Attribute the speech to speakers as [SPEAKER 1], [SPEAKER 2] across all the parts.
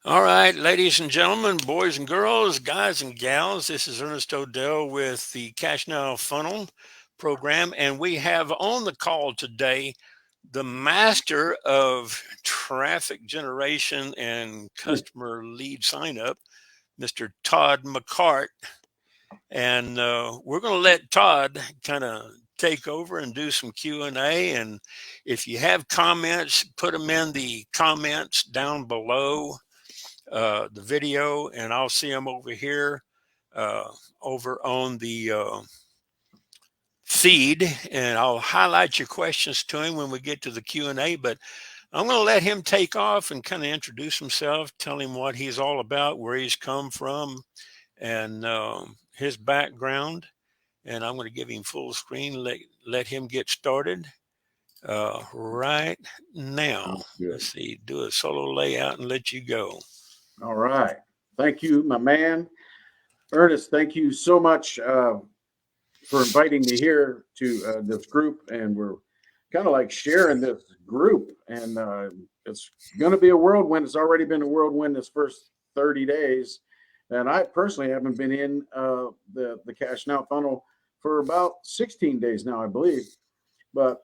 [SPEAKER 1] All right, ladies and gentlemen, boys and girls, guys and gals, this is Ernest Odell with the Cash Now Funnel program, and we have on the call today the master of traffic generation and customer lead sign up, Mr. Todd McCart. And we're going to let Todd kind of take over and do some Q&A. And if you have comments, put them in the comments down below the video, and I'll see them over here uh, over on the feed, and I'll highlight your questions to him when we get to the Q&A. But I'm going to let him take off and kind of introduce himself, tell him what he's all about, where he's come from, and his background. And I'm going to give him full screen, let him get started right now.
[SPEAKER 2] Sounds good.
[SPEAKER 1] Let's see, do a solo layout and let you go.
[SPEAKER 2] All right. Thank you, my man. Ernest, thank you so much for inviting me here to this group. And we're kind of like sharing this group. And it's going to be a whirlwind. It's already been a whirlwind this first 30 days. And I personally haven't been in the Cash Now funnel for about 16 days now, I believe. But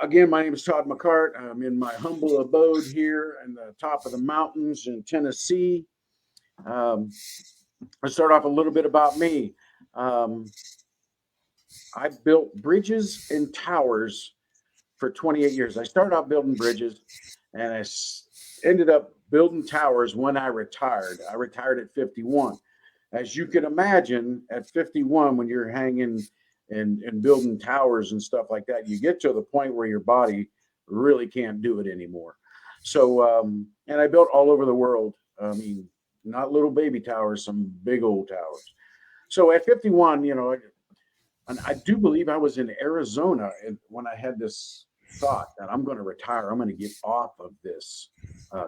[SPEAKER 2] again, my name is Todd McCart. I'm in my humble abode here in the top of the mountains in Tennessee. Um, I'll start off a little bit about me. Um, I built bridges and towers for 28 years. I started out building bridges and ended up building towers when I retired. I retired at 51. As you can imagine, at 51, when you're hanging and building towers and stuff like that, you get to the point where your body really can't do it anymore. So, and I built all over the world. I mean, not little baby towers, some big old towers. So at 51, and I do believe I was in Arizona when I had this thought that I'm going to retire. I'm going to get off of this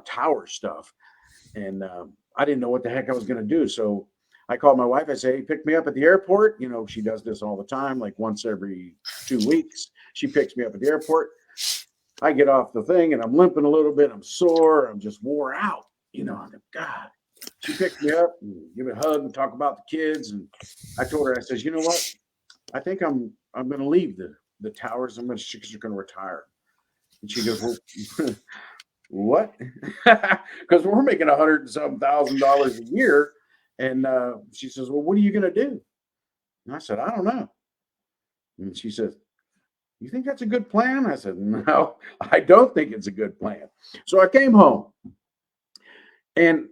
[SPEAKER 2] tower stuff. And I didn't know what the heck I was going to do. So I called my wife. I say, hey, pick me up at the airport. You know, she does this all the time, like once every 2 weeks. She picks me up at the airport. I get off the thing and I'm limping a little bit. I'm sore. I'm just wore out. I'm like, God. She picked me up and give me a hug and talk about the kids. And I told her, I says, you know what? I think I'm going to leave the towers. She's going to retire. And she goes, well, what? Because we're making $100,000 a year. And she says, well, what are you going to do? And I said, I don't know. And she says, you think that's a good plan? I said, no, I don't think it's a good plan. So I came home and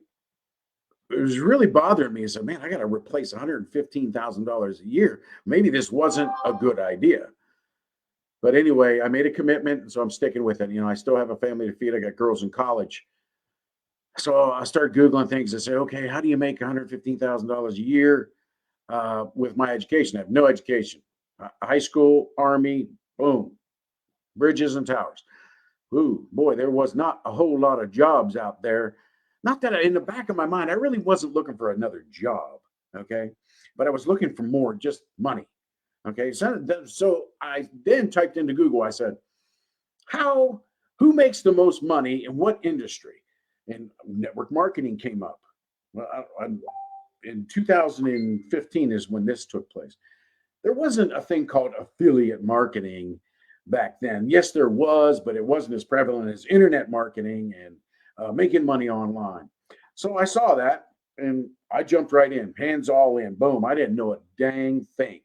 [SPEAKER 2] it was really bothering me. I said, man, I got to replace $115,000 a year. Maybe this wasn't a good idea. But anyway, I made a commitment, and so I'm sticking with it. I still have a family to feed. I got girls in college. So I started Googling things. I say, okay, how do you make $115,000 a year with my education? I have no education. High school, Army, boom, bridges and towers. Ooh, boy, there was not a whole lot of jobs out there. Not that in the back of my mind, I really wasn't looking for another job, okay? But I was looking for more, just money, okay? So I then typed into Google, I said, who makes the most money in what industry? And network marketing came up. Well, in 2015 is when this took place. There wasn't a thing called affiliate marketing back then. Yes, there was, but it wasn't as prevalent as internet marketing and making money online. So I saw that and I jumped right in, hands all in, boom. I didn't know a dang thing.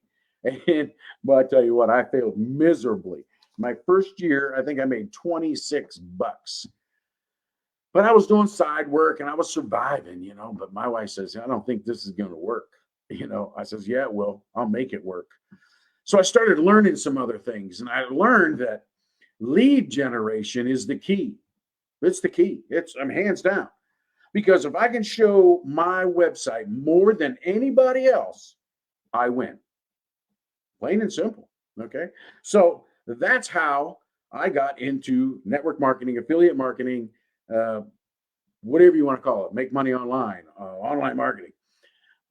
[SPEAKER 2] And but I tell you what, I failed miserably. My first year, I think I made 26 bucks. But I was doing side work and I was surviving. But my wife says, I don't think this is going to work. I says, yeah, well, I'll make it work. So I started learning some other things, and I learned that lead generation is the key. It's the key. I'm hands down. Because if I can show my website more than anybody else, I win. Plain and simple. Okay. So that's how I got into network marketing, affiliate marketing, whatever you want to call it, make money online, online marketing.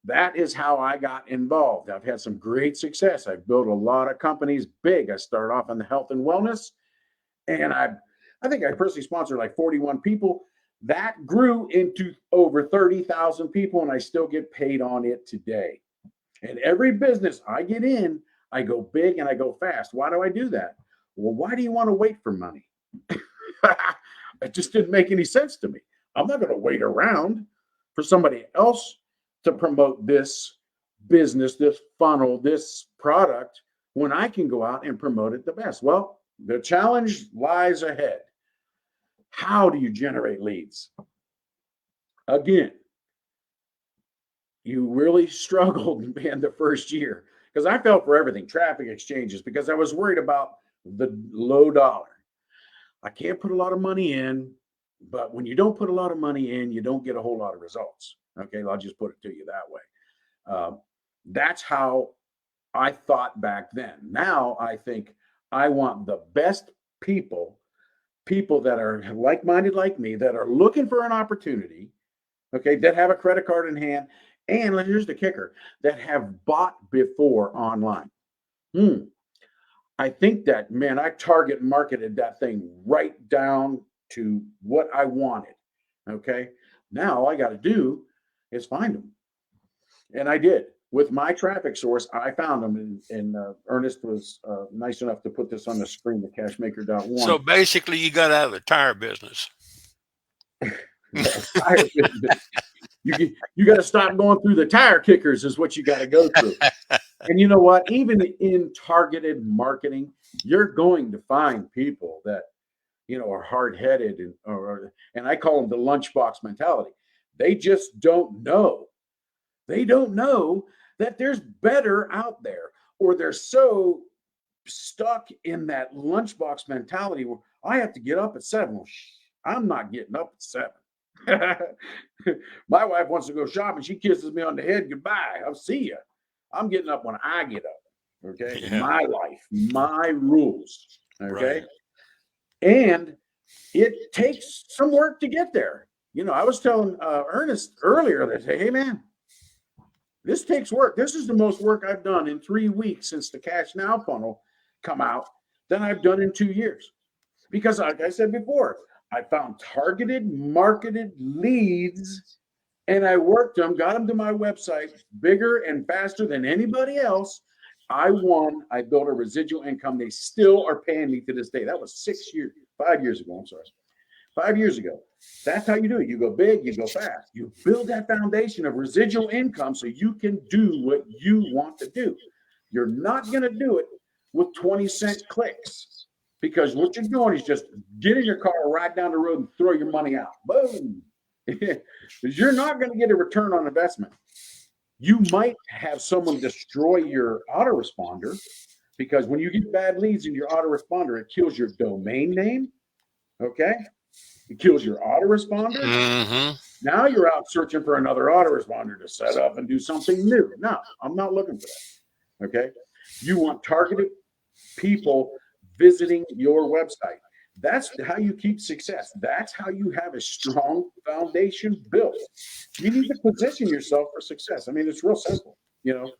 [SPEAKER 2] That is how I got involved. I've had some great success. I've built a lot of companies big. I started off in the health and wellness, and I think I personally sponsored like 41 people. That grew into over 30,000 people, and I still get paid on it today. And every business I get in, I go big and I go fast. Why do I do that? Well, why do you want to wait for money? It just didn't make any sense to me. I'm not going to wait around for somebody else to promote this business, this funnel, this product, when I can go out and promote it the best. Well, the challenge lies ahead. How do you generate leads? Again, you really struggled, man, the first year, because I fell for everything, traffic exchanges, because I was worried about the low dollar. I can't put a lot of money in, but when you don't put a lot of money in, you don't get a whole lot of results. Okay, I'll just put it to you that way. That's how I thought back then. Now I think I want the best people that are like-minded like me, that are looking for an opportunity, okay, that have a credit card in hand, and here's the kicker, that have bought before online. I think that, man, I target marketed that thing right down to what I wanted. Okay. Now all I got to do is find them. And I did. With my traffic source, I found them. And Ernest was nice enough to put this on the screen, the cashmaker.one.
[SPEAKER 1] So basically, you got out of the tire business.
[SPEAKER 2] Tire business. You got to stop going through the tire kickers is what you got to go through. And you know what? Even in targeted marketing, you're going to find people that, you know, are hard-headed and I call them the lunchbox mentality. They just don't know. They don't know that there's better out there, or they're so stuck in that lunchbox mentality where I have to get up at 7. Well, I'm not getting up at 7. My wife wants to go shopping. She kisses me on the head. Goodbye. I'll see you. I'm getting up when I get up. Okay. Yeah. My life, my rules. Okay. Right. And it takes some work to get there. You know, I was telling Ernest earlier that, hey, man, this takes work. This is the most work I've done in 3 weeks since the Cash Now funnel come out than I've done in 2 years. Because like I said before, I found targeted, marketed leads, and I worked them, got them to my website bigger and faster than anybody else. I won. I built a residual income. They still are paying me to this day. That was 5 years ago. I'm sorry. 5 years ago. That's how you do it. You go big, you go fast. You build that foundation of residual income so you can do what you want to do. You're not going to do it with 20-cent clicks, because what you're doing is just get in your car, ride down the road, and throw your money out. Boom. You're not going to get a return on investment. You might have someone destroy your autoresponder, because when you get bad leads in your autoresponder, it kills your domain name. Okay. It kills your autoresponder. Mm-hmm. Now you're out searching for another autoresponder to set up and do something new. No, I'm not looking for that. Okay. You want targeted people visiting your website. That's how you keep success. That's how you have a strong foundation built. You need to position yourself for success. I mean, it's real simple, you know.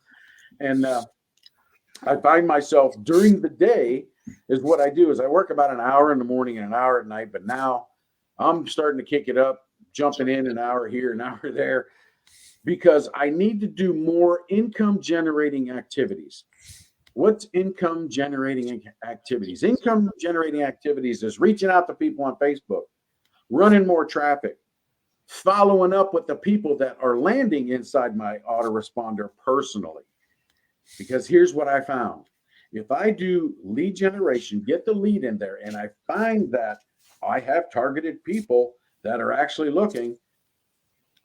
[SPEAKER 2] And I find myself during the day is what I do is I work about an hour in the morning and an hour at night. But now I'm starting to kick it up, jumping in an hour here, an hour there, because I need to do more income generating activities. What's income generating activities? Income generating activities is reaching out to people on Facebook, running more traffic, following up with the people that are landing inside my autoresponder personally. Because here's what I found. If I do lead generation, get the lead in there, and I find that I have targeted people that are actually looking,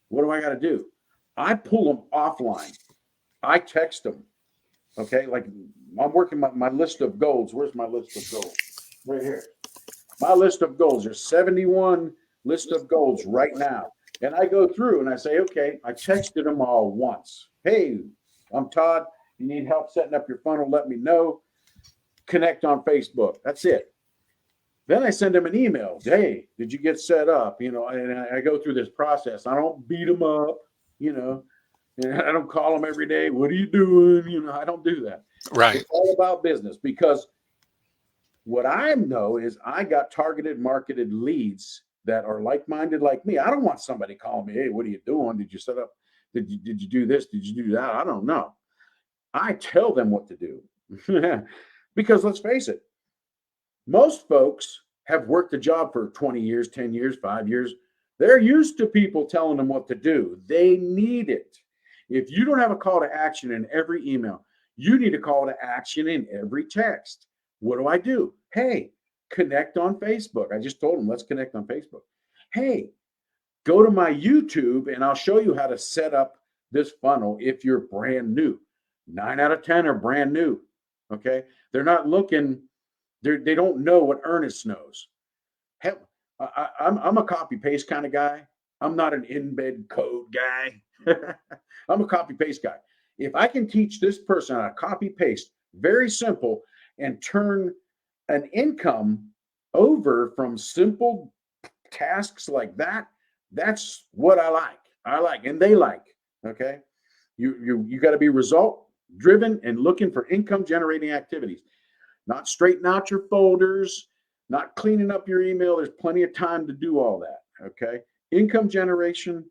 [SPEAKER 2] what do I got to do? I pull them offline. I text them. Okay, like I'm working my list of goals. Where's my list of goals? Right here. My list of goals. There's 71 list of goals right now. And I go through and I say, okay, I texted them all once. Hey, I'm Todd. You need help setting up your funnel, let me know. Connect on Facebook. That's it. Then I send them an email. Hey, did you get set up? You know, and I go through this process. I don't beat them up, you know. And I don't call them every day. What are you doing? You know, I don't do that. Right. It's all about business, because what I know is I got targeted marketed leads that are like-minded like me. I don't want somebody calling me, hey, what are you doing? Did you set up? Did you do this? Did you do that? I don't know. I tell them what to do. Because let's face it, most folks have worked a job for 20 years, 10 years, 5 years. They're used to people telling them what to do. They need it. If you don't have a call to action in every email, you need a call to action in every text. What do? Hey, connect on Facebook. I just told them, let's connect on Facebook. Hey, go to my YouTube and I'll show you how to set up this funnel if you're brand new. 9 out of 10 are brand new. Okay. They're not looking, they don't know what Ernest knows. Hell, I'm a copy paste kind of guy. I'm not an embed code guy. I'm a copy paste guy. If I can teach this person how to copy paste, very simple, and turn an income over from simple tasks like that, that's what I like. And they like. Okay, you got to be result driven and looking for income generating activities, not straighten out your folders, not cleaning up your email. There's plenty of time to do all that. Okay, income generation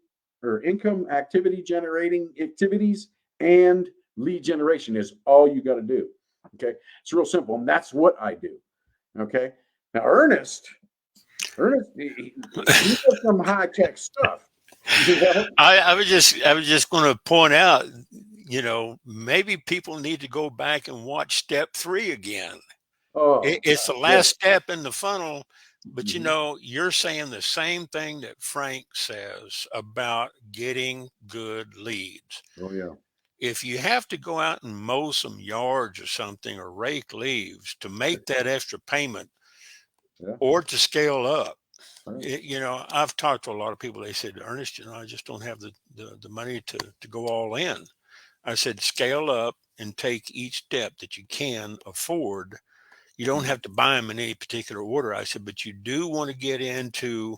[SPEAKER 2] or income activity generating activities and lead generation is all you got to do. Okay, it's real simple, and that's what I do. Okay, now Ernest, he does some high tech stuff.
[SPEAKER 1] I was just going to point out, maybe people need to go back and watch step 3 again.
[SPEAKER 2] Oh,
[SPEAKER 1] It's the
[SPEAKER 2] yeah.
[SPEAKER 1] last step in the funnel, but
[SPEAKER 2] Mhm.
[SPEAKER 1] you're saying the same thing that Frank says about getting good leads.
[SPEAKER 2] Oh, yeah.
[SPEAKER 1] If you have to go out and mow some yards or something or rake leaves to make that extra payment
[SPEAKER 2] Yeah.
[SPEAKER 1] or to scale up,
[SPEAKER 2] Right.
[SPEAKER 1] I've talked to a lot of people. They said, Ernest, I just don't have the money to go all in. I said, scale up and take each step that you can afford. You don't
[SPEAKER 2] Mhm.
[SPEAKER 1] have to buy them in any particular order. I said, but you do want to get into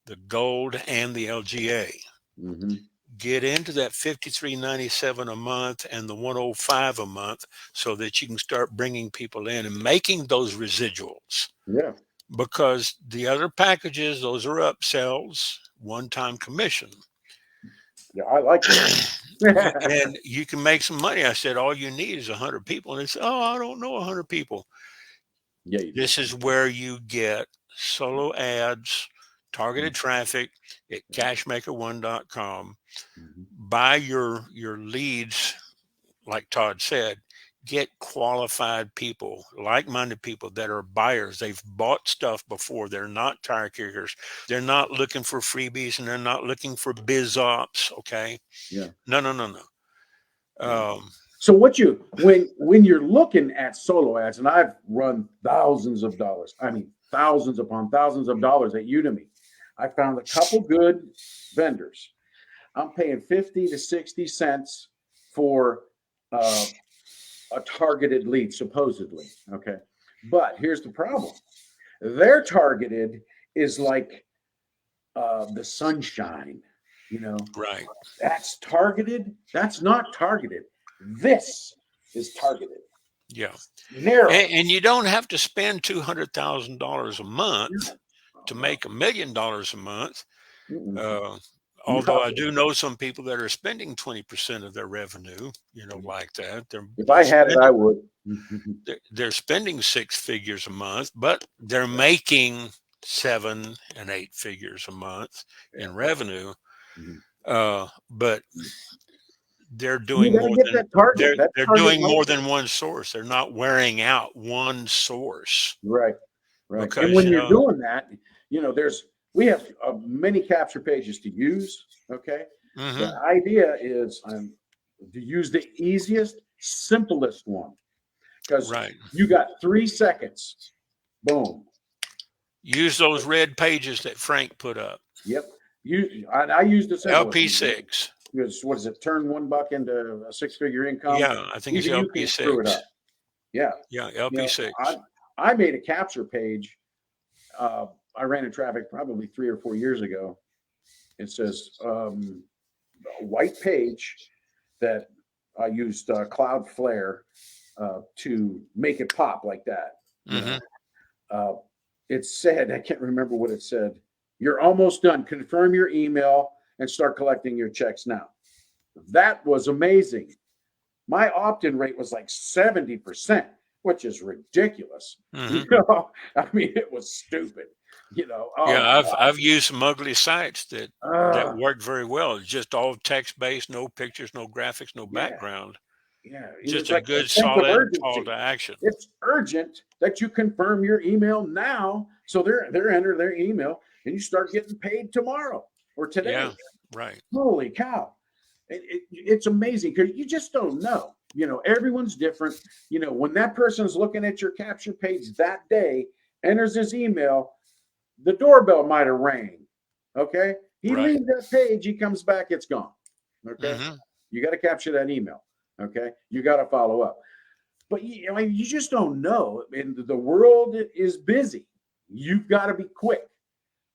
[SPEAKER 1] the gold and the LGA.
[SPEAKER 2] Mhm.
[SPEAKER 1] Get into that 53.97 a month and the 105 a month so that you can start bringing people in and making those residuals,
[SPEAKER 2] Yeah.
[SPEAKER 1] because the other packages, those are upsells, one-time commission.
[SPEAKER 2] Yeah. I like those.
[SPEAKER 1] And you can make some money. I said, all you need is 100 people. And they said, oh, I don't know 100 people.
[SPEAKER 2] Yeah, you do.
[SPEAKER 1] This is where you get solo ads,
[SPEAKER 2] Mhm.
[SPEAKER 1] targeted traffic at cashmaker1.com.
[SPEAKER 2] Mhm.
[SPEAKER 1] Buy your leads, like Todd said, get qualified people, like-minded people that are buyers. They've bought stuff before. They're not tire kickers. They're not looking for freebies, and they're not looking for biz ops. Okay.
[SPEAKER 2] Yeah.
[SPEAKER 1] No, no, no, no.
[SPEAKER 2] Yeah.
[SPEAKER 1] Um,
[SPEAKER 2] So when you're looking at solo ads, and I've run thousands of dollars, I mean thousands upon thousands of dollars at Udemy, I found a couple good vendors. I'm paying 50 to 60 cents for uh, a targeted lead, supposedly. Okay. But here's the problem. Their targeted is like the sunshine, you know,
[SPEAKER 1] right.
[SPEAKER 2] that's targeted. That's not targeted. This is targeted,
[SPEAKER 1] Yeah.
[SPEAKER 2] narrow.
[SPEAKER 1] And you don't have to spend $200,000 a month
[SPEAKER 2] No,
[SPEAKER 1] to
[SPEAKER 2] no.
[SPEAKER 1] make $1 million a month.
[SPEAKER 2] Mm-mm.
[SPEAKER 1] Uh, although
[SPEAKER 2] No.
[SPEAKER 1] I do know some people that are spending 20% of their revenue, like that. They're
[SPEAKER 2] If
[SPEAKER 1] they're
[SPEAKER 2] I had it, I
[SPEAKER 1] spending
[SPEAKER 2] would.
[SPEAKER 1] they're spending 6 figures a month, but they're making 7 and 8 figures a month
[SPEAKER 2] Yeah.
[SPEAKER 1] in revenue.
[SPEAKER 2] Mhm.
[SPEAKER 1] But they're
[SPEAKER 2] You
[SPEAKER 1] doing
[SPEAKER 2] got to
[SPEAKER 1] more
[SPEAKER 2] get
[SPEAKER 1] than
[SPEAKER 2] that target. That
[SPEAKER 1] they're
[SPEAKER 2] target
[SPEAKER 1] doing more
[SPEAKER 2] market.
[SPEAKER 1] than one source. They're not wearing out one source
[SPEAKER 2] Right. Right. And
[SPEAKER 1] because
[SPEAKER 2] when you're doing that, we have many capture pages to use. Okay. The
[SPEAKER 1] mhm,
[SPEAKER 2] idea is to use the easiest, simplest one because
[SPEAKER 1] right.
[SPEAKER 2] you got 3 seconds. Boom.
[SPEAKER 1] Use those red pages that Frank put up.
[SPEAKER 2] Yep. I use the simplest one.
[SPEAKER 1] LP6.
[SPEAKER 2] Because what is it? Turn $1 into a six-figure income.
[SPEAKER 1] Yeah, I think it's
[SPEAKER 2] Even you can screw it
[SPEAKER 1] LP6.
[SPEAKER 2] up. Yeah.
[SPEAKER 1] Yeah,
[SPEAKER 2] You know,
[SPEAKER 1] LP6.
[SPEAKER 2] I made a capture page. Uh, I ran in traffic probably 3 or 4 years ago. It says a white page that I used Cloudflare to make it pop like that. You
[SPEAKER 1] Mhm.
[SPEAKER 2] know, uh, it said, I can't remember what it said. You're almost done. Confirm your email and start collecting your checks now. That was amazing. My opt-in rate was like 70%, which is ridiculous. You know, I mean, it was stupid. You know, oh my
[SPEAKER 1] Yeah,
[SPEAKER 2] God.
[SPEAKER 1] I've used some ugly sites that work very well. It's just all text based, no pictures, no graphics, no
[SPEAKER 2] Yeah,
[SPEAKER 1] background.
[SPEAKER 2] yeah. It was
[SPEAKER 1] Just a
[SPEAKER 2] like a
[SPEAKER 1] good
[SPEAKER 2] sense of
[SPEAKER 1] solid call to
[SPEAKER 2] urgency.
[SPEAKER 1] action.
[SPEAKER 2] It's urgent that you confirm your email now. So they're enter their email and you start getting paid tomorrow or today.
[SPEAKER 1] Yeah, right.
[SPEAKER 2] Holy cow. It's amazing because you just don't know. You know, everyone's different. You know, when that person's looking at your capture page that day, enters his email, the doorbell might have rang. Okay. He
[SPEAKER 1] Right.
[SPEAKER 2] leaves that page, he comes back, it's gone. Okay.
[SPEAKER 1] hmm
[SPEAKER 2] You got to capture that email. Okay. You got to follow up. But I mean, you just don't know. And the world is busy. You've got to be quick.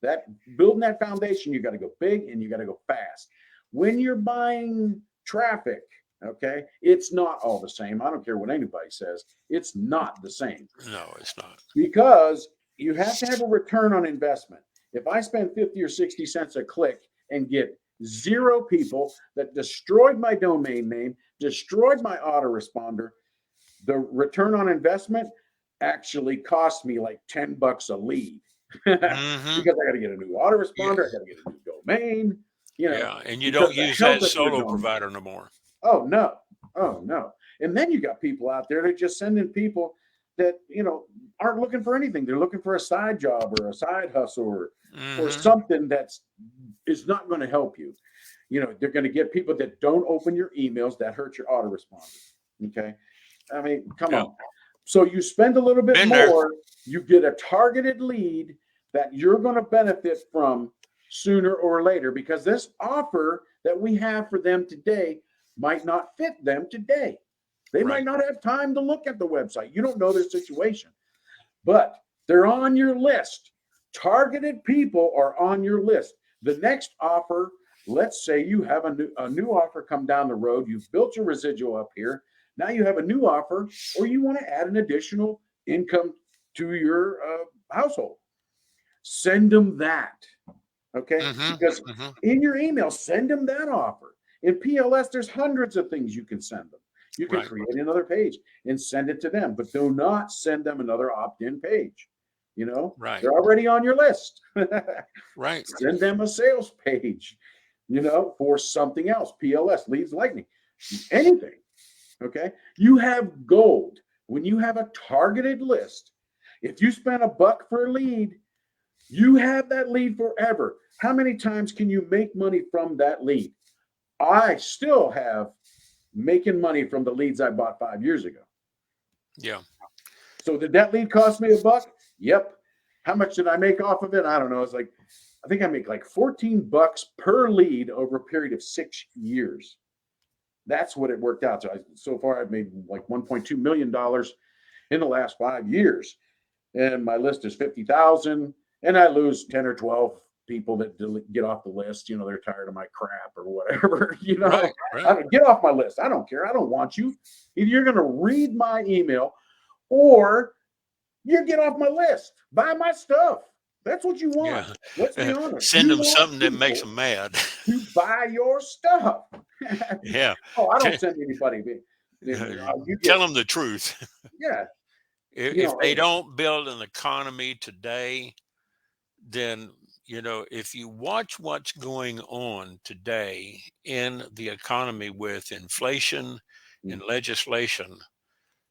[SPEAKER 2] That building that foundation, you got to go big and you got to go fast. When you're buying traffic, okay, it's not all the same. I don't care what anybody says. It's not the same
[SPEAKER 1] No, it's not.
[SPEAKER 2] because you have to have a return on investment. If I spend 50 or 60 cents a click and get 0 people that destroyed my domain name, destroyed my autoresponder, the return on investment actually cost me like $10 a lead because
[SPEAKER 1] hmm
[SPEAKER 2] I got to get a new
[SPEAKER 1] Yeah,
[SPEAKER 2] autoresponder, I got to get a new domain, you know,
[SPEAKER 1] yeah, and you
[SPEAKER 2] because
[SPEAKER 1] don't
[SPEAKER 2] the
[SPEAKER 1] use
[SPEAKER 2] health
[SPEAKER 1] that
[SPEAKER 2] of your
[SPEAKER 1] solo
[SPEAKER 2] domain.
[SPEAKER 1] provider no more.
[SPEAKER 2] Oh no, oh no. And then you got people out there that just send in people that aren't looking for anything. They're looking for a side job or a side hustle or
[SPEAKER 1] hmm
[SPEAKER 2] something that's is not going to help you. You know, they're going to get people that don't open your emails that hurt your autoresponder. Okay. I mean, come
[SPEAKER 1] Yeah,
[SPEAKER 2] on. So you spend a little bit
[SPEAKER 1] been there.
[SPEAKER 2] more, you get a targeted lead that you're going to benefit from sooner or later because this offer that we have for them today might not fit them today. They might
[SPEAKER 1] Right.
[SPEAKER 2] not have time to look at the website. You don't know their situation, but they're on your list. Targeted people are on your list. The next offer, let's say you have a new offer come down the road. You've built your residual up here. Now you have a new offer, or you want to add an additional income to your household. Send them that. Okay.
[SPEAKER 1] hmm
[SPEAKER 2] Because
[SPEAKER 1] hmm
[SPEAKER 2] in your email, send them that offer. In PLS, there's hundreds of things you can send them. You can
[SPEAKER 1] Right.
[SPEAKER 2] create another page and send it to them, but do not send them another opt-in page. You know,
[SPEAKER 1] Right.
[SPEAKER 2] they're already on your list.
[SPEAKER 1] Right.
[SPEAKER 2] Send them a sales page, for something else, PLS, leads lightning, anything. Okay. You have gold when you have a targeted list. If you spend $1 for a lead, you have that lead forever. How many times can you make money from that lead? I still have making money from the leads I bought 5 years ago.
[SPEAKER 1] Yeah.
[SPEAKER 2] So did that lead cost me $1? Yep. How much did I make off of it? I don't know. It's like, I think I make like $14 per lead over a period of 6 years. That's what it worked out. So far, I've made like $1.2 million in the last 5 years. And my list is 50,000. And I lose 10 or 12 people that get off the list. They're tired of my crap or whatever.
[SPEAKER 1] Right.
[SPEAKER 2] I
[SPEAKER 1] Right.
[SPEAKER 2] don't get off my list. I don't care. I don't want you. Either you're going to read my email or you get off my list. Buy my stuff. That's what you want.
[SPEAKER 1] Yeah.
[SPEAKER 2] Let's be honest.
[SPEAKER 1] Send
[SPEAKER 2] You
[SPEAKER 1] them
[SPEAKER 2] want
[SPEAKER 1] something that makes
[SPEAKER 2] people
[SPEAKER 1] them mad.
[SPEAKER 2] to buy your stuff.
[SPEAKER 1] Yeah.
[SPEAKER 2] Oh, I don't
[SPEAKER 1] T-
[SPEAKER 2] send anybody. You
[SPEAKER 1] Tell
[SPEAKER 2] get,
[SPEAKER 1] them the truth.
[SPEAKER 2] yeah,
[SPEAKER 1] If they don't build an economy today, then if you watch what's going on today in the economy with inflation and legislation,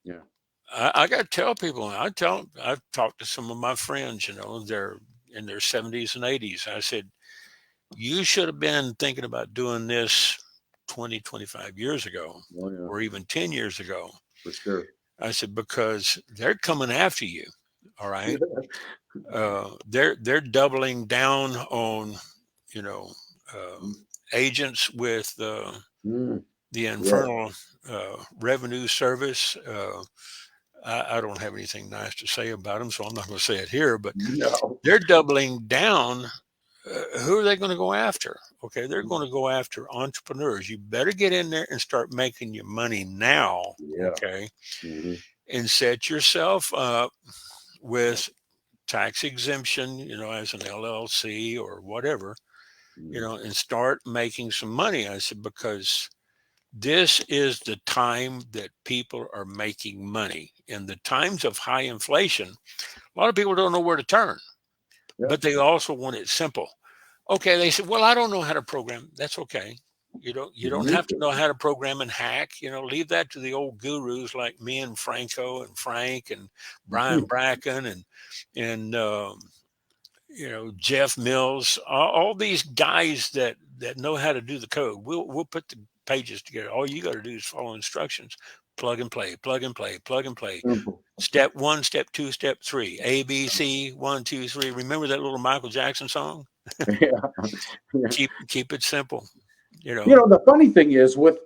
[SPEAKER 2] yeah,
[SPEAKER 1] I got to tell people. I've talked to some of my friends. They're in their 70s and 80s. I said, you should have been thinking about doing this 20, 25 years ago,
[SPEAKER 2] oh, yeah,
[SPEAKER 1] or even 10 years ago.
[SPEAKER 2] for sure.
[SPEAKER 1] I said, because they're coming after you. All right. They're doubling down on you know agents with
[SPEAKER 2] Mm,
[SPEAKER 1] the
[SPEAKER 2] yeah,
[SPEAKER 1] Infernal Revenue Service. I don't have anything nice to say about them, so I'm not going to say it here. But
[SPEAKER 2] no,
[SPEAKER 1] they're doubling down. Who are they going to go after? Okay, they're going to go after entrepreneurs. You better get in there and start making your money now.
[SPEAKER 2] yeah,
[SPEAKER 1] Okay,
[SPEAKER 2] hmm
[SPEAKER 1] and set yourself up with tax exemption, as an LLC or whatever,
[SPEAKER 2] Mm.
[SPEAKER 1] and start making some money. I said, because this is the time that people are making money. In the times of high inflation, a lot of people don't know where to turn,
[SPEAKER 2] Yep.
[SPEAKER 1] but they also want it simple. Okay, they said, well, I don't know how to program. That's okay. You don't
[SPEAKER 2] Me
[SPEAKER 1] have to
[SPEAKER 2] too.
[SPEAKER 1] know how to program and hack. Leave that to the old gurus like me and Franco and Frank and Brian Bracken and Jeff Mills, all these guys that know how to do the code. We'll put the pages together. All you got to do is follow instructions, plug and play, plug and play, plug and play.
[SPEAKER 2] Simple.
[SPEAKER 1] Step 1, step 2, step 3, ABC 1, 2, 3. Remember that little Michael Jackson song?
[SPEAKER 2] Yeah. Yeah.
[SPEAKER 1] Keep it simple.
[SPEAKER 2] The funny thing is with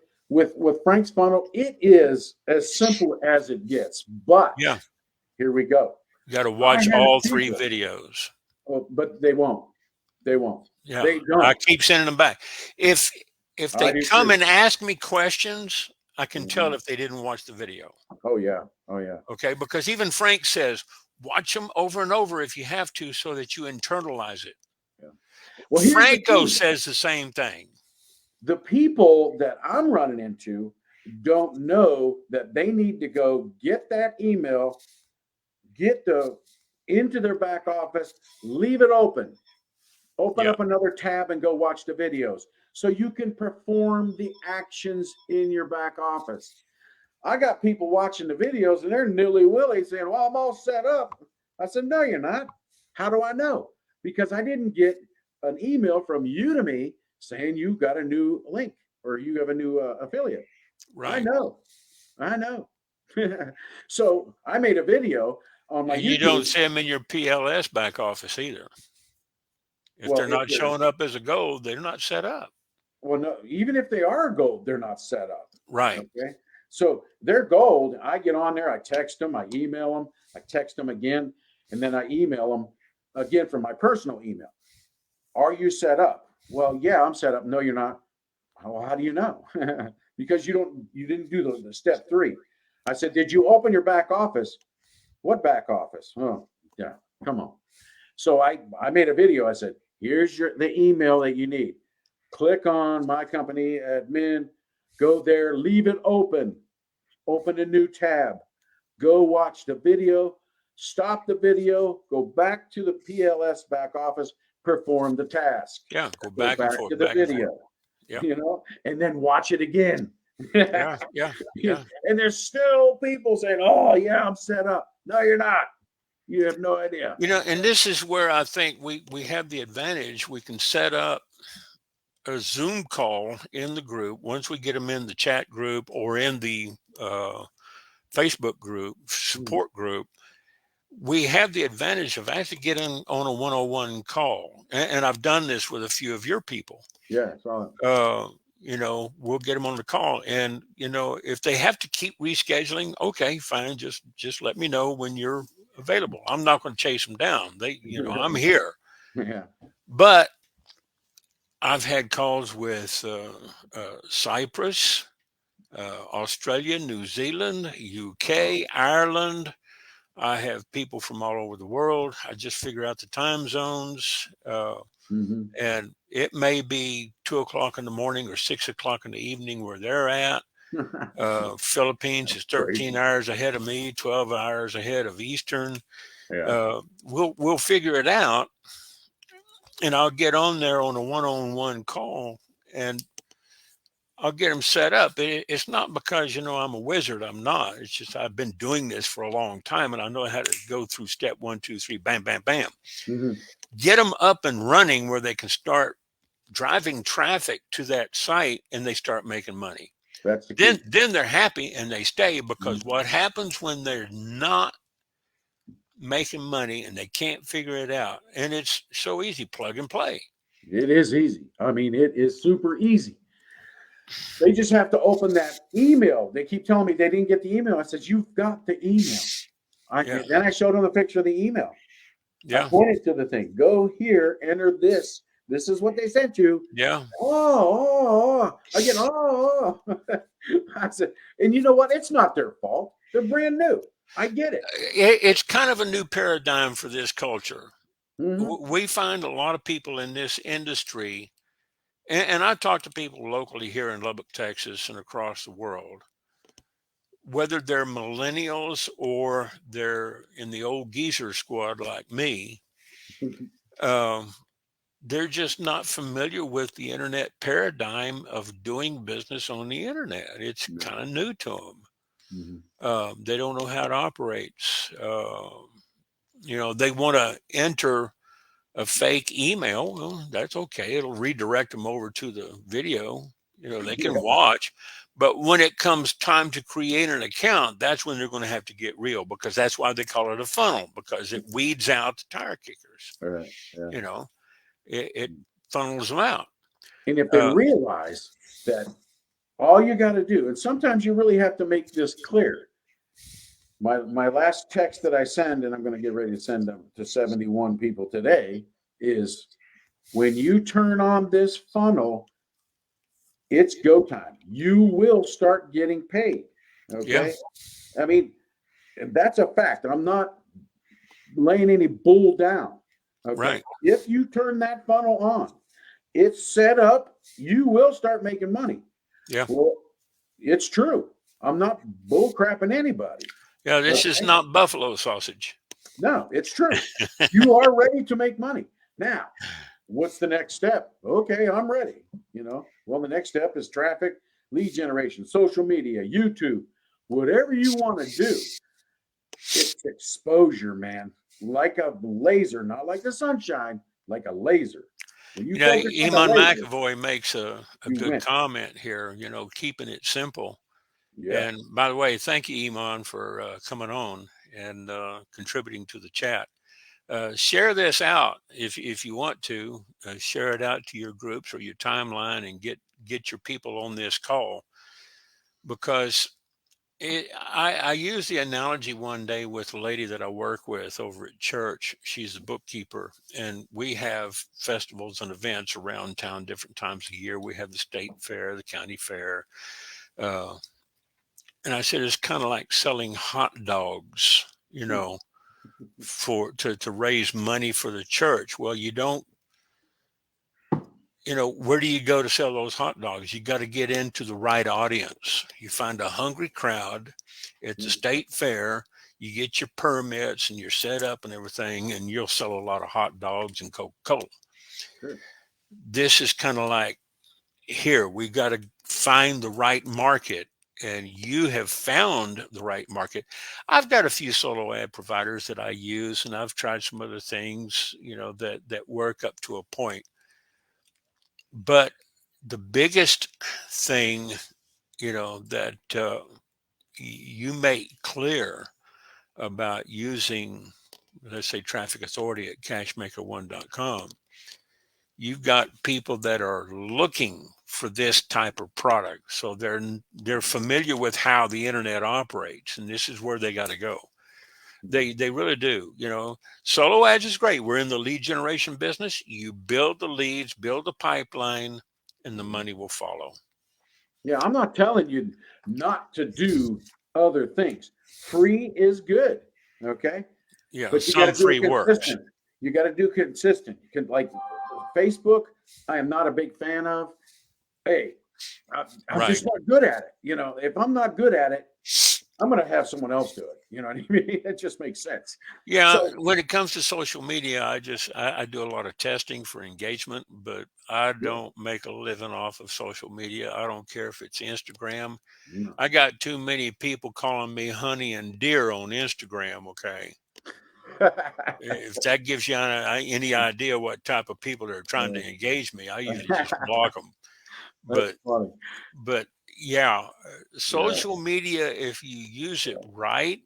[SPEAKER 2] Frank's funnel, it is as simple as it gets. But
[SPEAKER 1] Yeah,
[SPEAKER 2] here we go.
[SPEAKER 1] you got to
[SPEAKER 2] I
[SPEAKER 1] watch
[SPEAKER 2] had
[SPEAKER 1] all
[SPEAKER 2] a
[SPEAKER 1] 3
[SPEAKER 2] template.
[SPEAKER 1] videos.
[SPEAKER 2] But they won't. They won't.
[SPEAKER 1] Yeah,
[SPEAKER 2] They
[SPEAKER 1] I
[SPEAKER 2] don't.
[SPEAKER 1] keep sending them back. If
[SPEAKER 2] I
[SPEAKER 1] they
[SPEAKER 2] do
[SPEAKER 1] come
[SPEAKER 2] too.
[SPEAKER 1] and ask me questions, I can tell
[SPEAKER 2] Mhm.
[SPEAKER 1] if they didn't watch the video.
[SPEAKER 2] Oh yeah. Oh yeah.
[SPEAKER 1] Okay, because even Frank says, watch them over and over if you have to, so that you internalize it.
[SPEAKER 2] Yeah. Well, here's the
[SPEAKER 1] Franco
[SPEAKER 2] key.
[SPEAKER 1] says the same thing.
[SPEAKER 2] The people that I'm running into don't know that they need to go get that email, get into their back office, leave it open
[SPEAKER 1] Yeah,
[SPEAKER 2] up another tab and go watch the videos so you can perform the actions in your back office. I got people watching the videos and they're nilly-willy saying, well, I'm all set up. I said, no, you're not. How do I know? Because I didn't get an email from Udemy saying you got a new link or you have a new affiliate.
[SPEAKER 1] right.
[SPEAKER 2] I know. So I made a video on my
[SPEAKER 1] And you don't
[SPEAKER 2] YouTube.
[SPEAKER 1] see them in your PLS back office either. If
[SPEAKER 2] Well,
[SPEAKER 1] they're not showing up as a gold, they're not set up.
[SPEAKER 2] well, no, even if they are gold, they're not set up.
[SPEAKER 1] Right.
[SPEAKER 2] Okay. So they're gold. I get on there, I text them, I email them, I text them again, and then I email them again from my personal email. Are you set up? Well, yeah, I'm set up. No, you're not. Well, how do you know? Because you didn't do the step 3. I said, did you open your back office? What back office? Oh, yeah, come on. So I made a video. I said, here's the email that you need. Click on my company admin, go there, leave it open a new tab, go watch the video, stop the video, go back to the PLS back office, perform the task.
[SPEAKER 1] Yeah, go
[SPEAKER 2] Go
[SPEAKER 1] back and
[SPEAKER 2] back
[SPEAKER 1] forth,
[SPEAKER 2] to the
[SPEAKER 1] back and forth.
[SPEAKER 2] video,
[SPEAKER 1] Yeah.
[SPEAKER 2] And then watch it again.
[SPEAKER 1] Yeah, yeah, yeah.
[SPEAKER 2] And there's still people saying, oh, yeah, I'm set up. No, you're not. You have no idea.
[SPEAKER 1] And this is where I think we have the advantage. We can set up a Zoom call in the group once we get them in the chat group or in the Facebook group, support group. We have the advantage of actually getting on a 101 call. And I've done this with a few of your people.
[SPEAKER 2] Yeah, saw it.
[SPEAKER 1] We'll get them on the call. And, if they have to keep rescheduling, okay, fine. Just let me know when you're available. I'm not going to chase them down. I'm here.
[SPEAKER 2] Yeah.
[SPEAKER 1] But I've had calls with Cyprus, Australia, New Zealand, UK, Ireland. I have people from all over the world. I just figure out the time zones. And it may be 2:00 in the morning or 6:00 in the evening where they're at. Philippines is 13 hours ahead of me, 12 hours ahead of Eastern.
[SPEAKER 2] Yeah.
[SPEAKER 1] We'll figure it out. And I'll get on there on a one-on-one call and I'll get them set up. It's not because, I'm a wizard. I'm not. It's just I've been doing this for a long time and I know how to go through step 1, 2, 3, bam, bam, bam. Get them up and running where they can start driving traffic to that site and they start making money.
[SPEAKER 2] That's the key.
[SPEAKER 1] Then they're happy and they stay, because what happens when they're not making money and they can't figure it out, and it's so easy, plug and play.
[SPEAKER 2] It is easy. I mean, it is super easy. They just have to open that email. They keep telling me they didn't get the email. I said, you've got the email. Then I showed them a picture of the email. I pointed to the thing. Go here, enter this. This is what they sent you.
[SPEAKER 1] Yeah.
[SPEAKER 2] Oh. Again, I said, and you know what? It's not their fault. They're brand new. I get it.
[SPEAKER 1] It's kind of a new paradigm for this culture.
[SPEAKER 2] Hmm.
[SPEAKER 1] We find a lot of people in this industry, and I talk to people locally here in Lubbock, Texas, and across the world, whether they're millennials or they're in the old geezer squad like me. Um, they're just not familiar with the internet paradigm of doing business on the internet. It's
[SPEAKER 2] No.
[SPEAKER 1] kind of new to them.
[SPEAKER 2] Hmm.
[SPEAKER 1] They don't know how it operates. They want to enter a fake email. Well, that's okay. It'll redirect them over to the video. They can
[SPEAKER 2] Yeah.
[SPEAKER 1] watch. But when it comes time to create an account, that's when they're going to have to get real, because that's why they call it a funnel, because it weeds out the tire kickers.
[SPEAKER 2] All right. Yeah.
[SPEAKER 1] You know, it funnels them out.
[SPEAKER 2] And if they
[SPEAKER 1] Uh,
[SPEAKER 2] realize that all you got to do, and sometimes you really have to make this clear. My last text that I send, and I'm going to get ready to send them to 71 people today, is when you turn on this funnel, it's go time. You will start getting paid.
[SPEAKER 1] yeah,
[SPEAKER 2] Okay. I mean, that's a fact. I'm not laying any bull down. Okay.
[SPEAKER 1] right.
[SPEAKER 2] If you turn that funnel on, it's set up, you will start making money.
[SPEAKER 1] Yeah.
[SPEAKER 2] Well, it's true. I'm not bull crapping anybody.
[SPEAKER 1] Yeah. This is
[SPEAKER 2] Okay.
[SPEAKER 1] not buffalo sausage.
[SPEAKER 2] No, it's true. You are ready to make money. Now, what's the next step? Okay, I'm ready. Well, the next step is traffic, lead generation, social media, YouTube, whatever you want to do. It's exposure, man. Like a laser, not like the sunshine, like a laser. When you focus on the
[SPEAKER 1] Eamon
[SPEAKER 2] laser,
[SPEAKER 1] McAvoy makes a
[SPEAKER 2] you
[SPEAKER 1] good
[SPEAKER 2] win.
[SPEAKER 1] comment here, keeping it simple.
[SPEAKER 2] Yeah.
[SPEAKER 1] And by the way, thank you, Iman, for coming on and contributing to the chat. Share this out if you want to. Share it out to your groups or your timeline, and get your people on this call, because I used the analogy one day with a lady that I work with over at church. She's a bookkeeper, and we have festivals and events around town different times of year. We have the state fair, the county fair. Uh, and I said, it's kind of like selling hot dogs, to raise money for the church. Well, you don't, where do you go to sell those hot dogs? You got to get into the right audience. You find a hungry crowd at the state fair, you get your permits and you're set up and everything, and you'll sell a lot of hot dogs and Coca-Cola.
[SPEAKER 2] Sure.
[SPEAKER 1] This is kind of like, here, we got to find the right market, and you have found the right market. I've got a few solo ad providers that I use, and I've tried some other things, that work up to a point. But the biggest thing, that you make clear about using, let's say, Traffic Authority at cashmaker1.com, you've got people that are looking for this type of product, so they're familiar with how the internet operates, and this is where they got to go. They really do. Solo ads is great. We're in the lead generation business. You build the leads, build the pipeline, and the money will follow.
[SPEAKER 2] Yeah, I'm not telling you not to do other things. Free is good. Okay.
[SPEAKER 1] Yeah,
[SPEAKER 2] But you got
[SPEAKER 1] some
[SPEAKER 2] to do it
[SPEAKER 1] free works.
[SPEAKER 2] consistent. You got to do consistent. You can, like Facebook, I am not a big fan of. Hey, I'm
[SPEAKER 1] Right.
[SPEAKER 2] just not good at it. If I'm not good at it, I'm going to have someone else do it. You know what I mean? It just makes sense.
[SPEAKER 1] Yeah,
[SPEAKER 2] So,
[SPEAKER 1] when it comes to social media, I do a lot of testing for engagement, but I
[SPEAKER 2] yeah,
[SPEAKER 1] don't make a living off of social media. I don't care if it's Instagram.
[SPEAKER 2] no.
[SPEAKER 1] I got too many people calling me honey and dear on Instagram. Okay. If that gives you any idea what type of people that are trying to engage me, I usually just block them.
[SPEAKER 2] That's
[SPEAKER 1] But,
[SPEAKER 2] funny.
[SPEAKER 1] but yeah,
[SPEAKER 2] Yeah.
[SPEAKER 1] social media, if you use it right,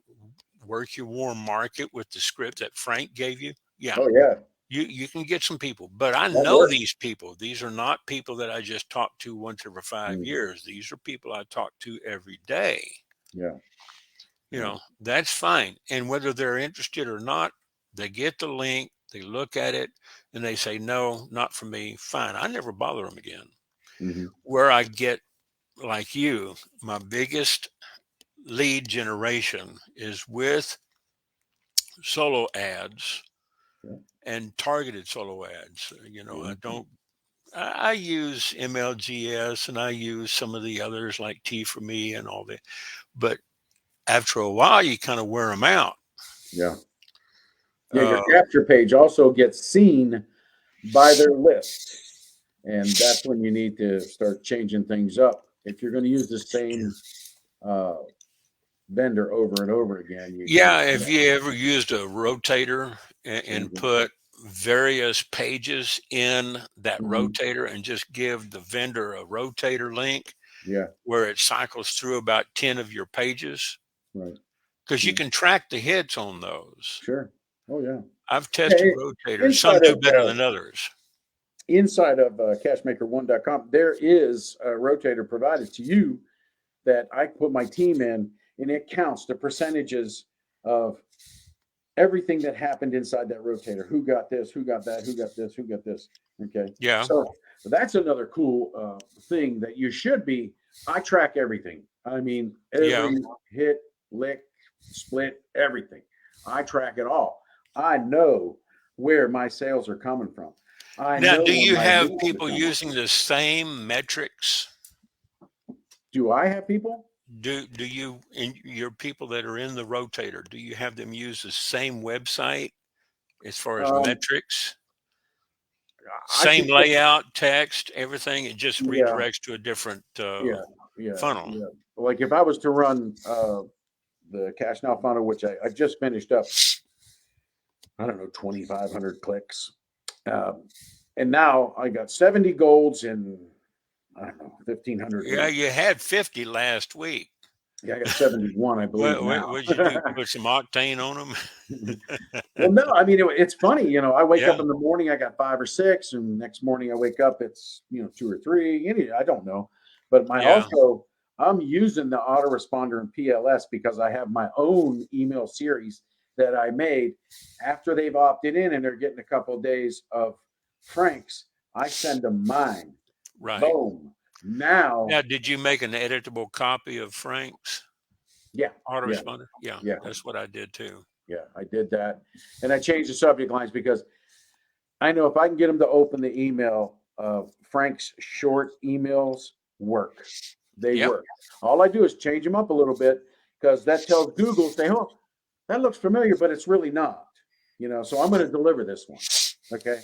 [SPEAKER 1] work your warm market with the script that Frank gave you. Yeah,
[SPEAKER 2] Oh, yeah.
[SPEAKER 1] you can get some people, but I
[SPEAKER 2] That
[SPEAKER 1] know
[SPEAKER 2] works.
[SPEAKER 1] these people. These are not people that I just talk to once every 5
[SPEAKER 2] Mhm.
[SPEAKER 1] years. These are people I talk to every day.
[SPEAKER 2] Yeah. Yeah.
[SPEAKER 1] That's fine. And whether they're interested or not, they get the link, they look at it, and they say, no, not for me. Fine. I never bother them again.
[SPEAKER 2] Hmm.
[SPEAKER 1] Where I get, like you, my biggest lead generation is with solo ads
[SPEAKER 2] Yeah.
[SPEAKER 1] and targeted solo ads. You know,
[SPEAKER 2] Yeah.
[SPEAKER 1] I use MLGS and I use some of the others like T for Me and all that. But after a while, you kind of wear them out.
[SPEAKER 2] Yeah. Yeah. Your
[SPEAKER 1] Uh,
[SPEAKER 2] capture page also gets seen by their list. And that's when you need to start changing things up. If you're going to use the same uh, vendor over and over again, you
[SPEAKER 1] yeah, if
[SPEAKER 2] gotta
[SPEAKER 1] you ever used a rotator
[SPEAKER 2] change
[SPEAKER 1] and
[SPEAKER 2] it.
[SPEAKER 1] put various pages in that
[SPEAKER 2] Mhm.
[SPEAKER 1] rotator and just give the vendor a rotator link
[SPEAKER 2] Yeah.
[SPEAKER 1] where it cycles through about 10 of your pages,
[SPEAKER 2] Right.
[SPEAKER 1] because you
[SPEAKER 2] Yeah.
[SPEAKER 1] can track the hits on those.
[SPEAKER 2] Sure. Oh yeah.
[SPEAKER 1] I've tested
[SPEAKER 2] Hey,
[SPEAKER 1] rotators. Some
[SPEAKER 2] inside
[SPEAKER 1] do
[SPEAKER 2] of
[SPEAKER 1] better than others.
[SPEAKER 2] cashmaker1.com, there is a rotator provided to you that I put my team in, and it counts the percentages of everything that happened inside that rotator. Who got this? Who got that? Who got this? Who got this? Okay.
[SPEAKER 1] Yeah.
[SPEAKER 2] So that's another cool thing that you should be. I track everything. I mean,
[SPEAKER 1] Yeah.
[SPEAKER 2] every hit, lick, split, everything. I track it all. I know where my sales are coming from. I
[SPEAKER 1] Now,
[SPEAKER 2] know
[SPEAKER 1] do
[SPEAKER 2] where
[SPEAKER 1] you
[SPEAKER 2] my
[SPEAKER 1] have
[SPEAKER 2] leads are
[SPEAKER 1] people
[SPEAKER 2] coming
[SPEAKER 1] using
[SPEAKER 2] from.
[SPEAKER 1] the same metrics?
[SPEAKER 2] Do I have people?
[SPEAKER 1] Do you, in your people that are in the rotator, do you have them use the same website as far as
[SPEAKER 2] Um,
[SPEAKER 1] metrics?
[SPEAKER 2] I
[SPEAKER 1] Same
[SPEAKER 2] could put,
[SPEAKER 1] layout, text, everything. It just
[SPEAKER 2] yeah,
[SPEAKER 1] redirects to a different
[SPEAKER 2] yeah, yeah,
[SPEAKER 1] funnel.
[SPEAKER 2] yeah. Like if I was to run the Cash Now funnel, which I just finished up, I don't know, 2,500 clicks. Um, and now I got 70 golds and I don't know, 1,500
[SPEAKER 1] Yeah,
[SPEAKER 2] leads.
[SPEAKER 1] you had 50 last week.
[SPEAKER 2] Yeah, I got 71, I believe now.
[SPEAKER 1] What'd you do? Put some octane on
[SPEAKER 2] Well,
[SPEAKER 1] them?
[SPEAKER 2] no, I mean, it's funny, I wake
[SPEAKER 1] Yeah,
[SPEAKER 2] up in the morning, I got 5 or 6, and next morning I wake up, it's, 2 or 3, I don't know. But
[SPEAKER 1] yeah,
[SPEAKER 2] I'm using the autoresponder and PLS because I have my own email series that I made after they've opted in and they're getting a couple of days of Frank's. I send them mine.
[SPEAKER 1] right.
[SPEAKER 2] Boom. Now,
[SPEAKER 1] Now, did you make an editable copy of Frank's
[SPEAKER 2] yeah, yeah,
[SPEAKER 1] autoresponder? Yeah,
[SPEAKER 2] yeah,
[SPEAKER 1] that's what I did too.
[SPEAKER 2] yeah, I did that. And I changed the subject lines because I know if I can get them to open the email, Frank's short emails work. They
[SPEAKER 1] Yep,
[SPEAKER 2] work. All I do is change them up a little bit because that tells Google, say, oh, that looks familiar, but it's really not. So I'm going to deliver this one. Okay.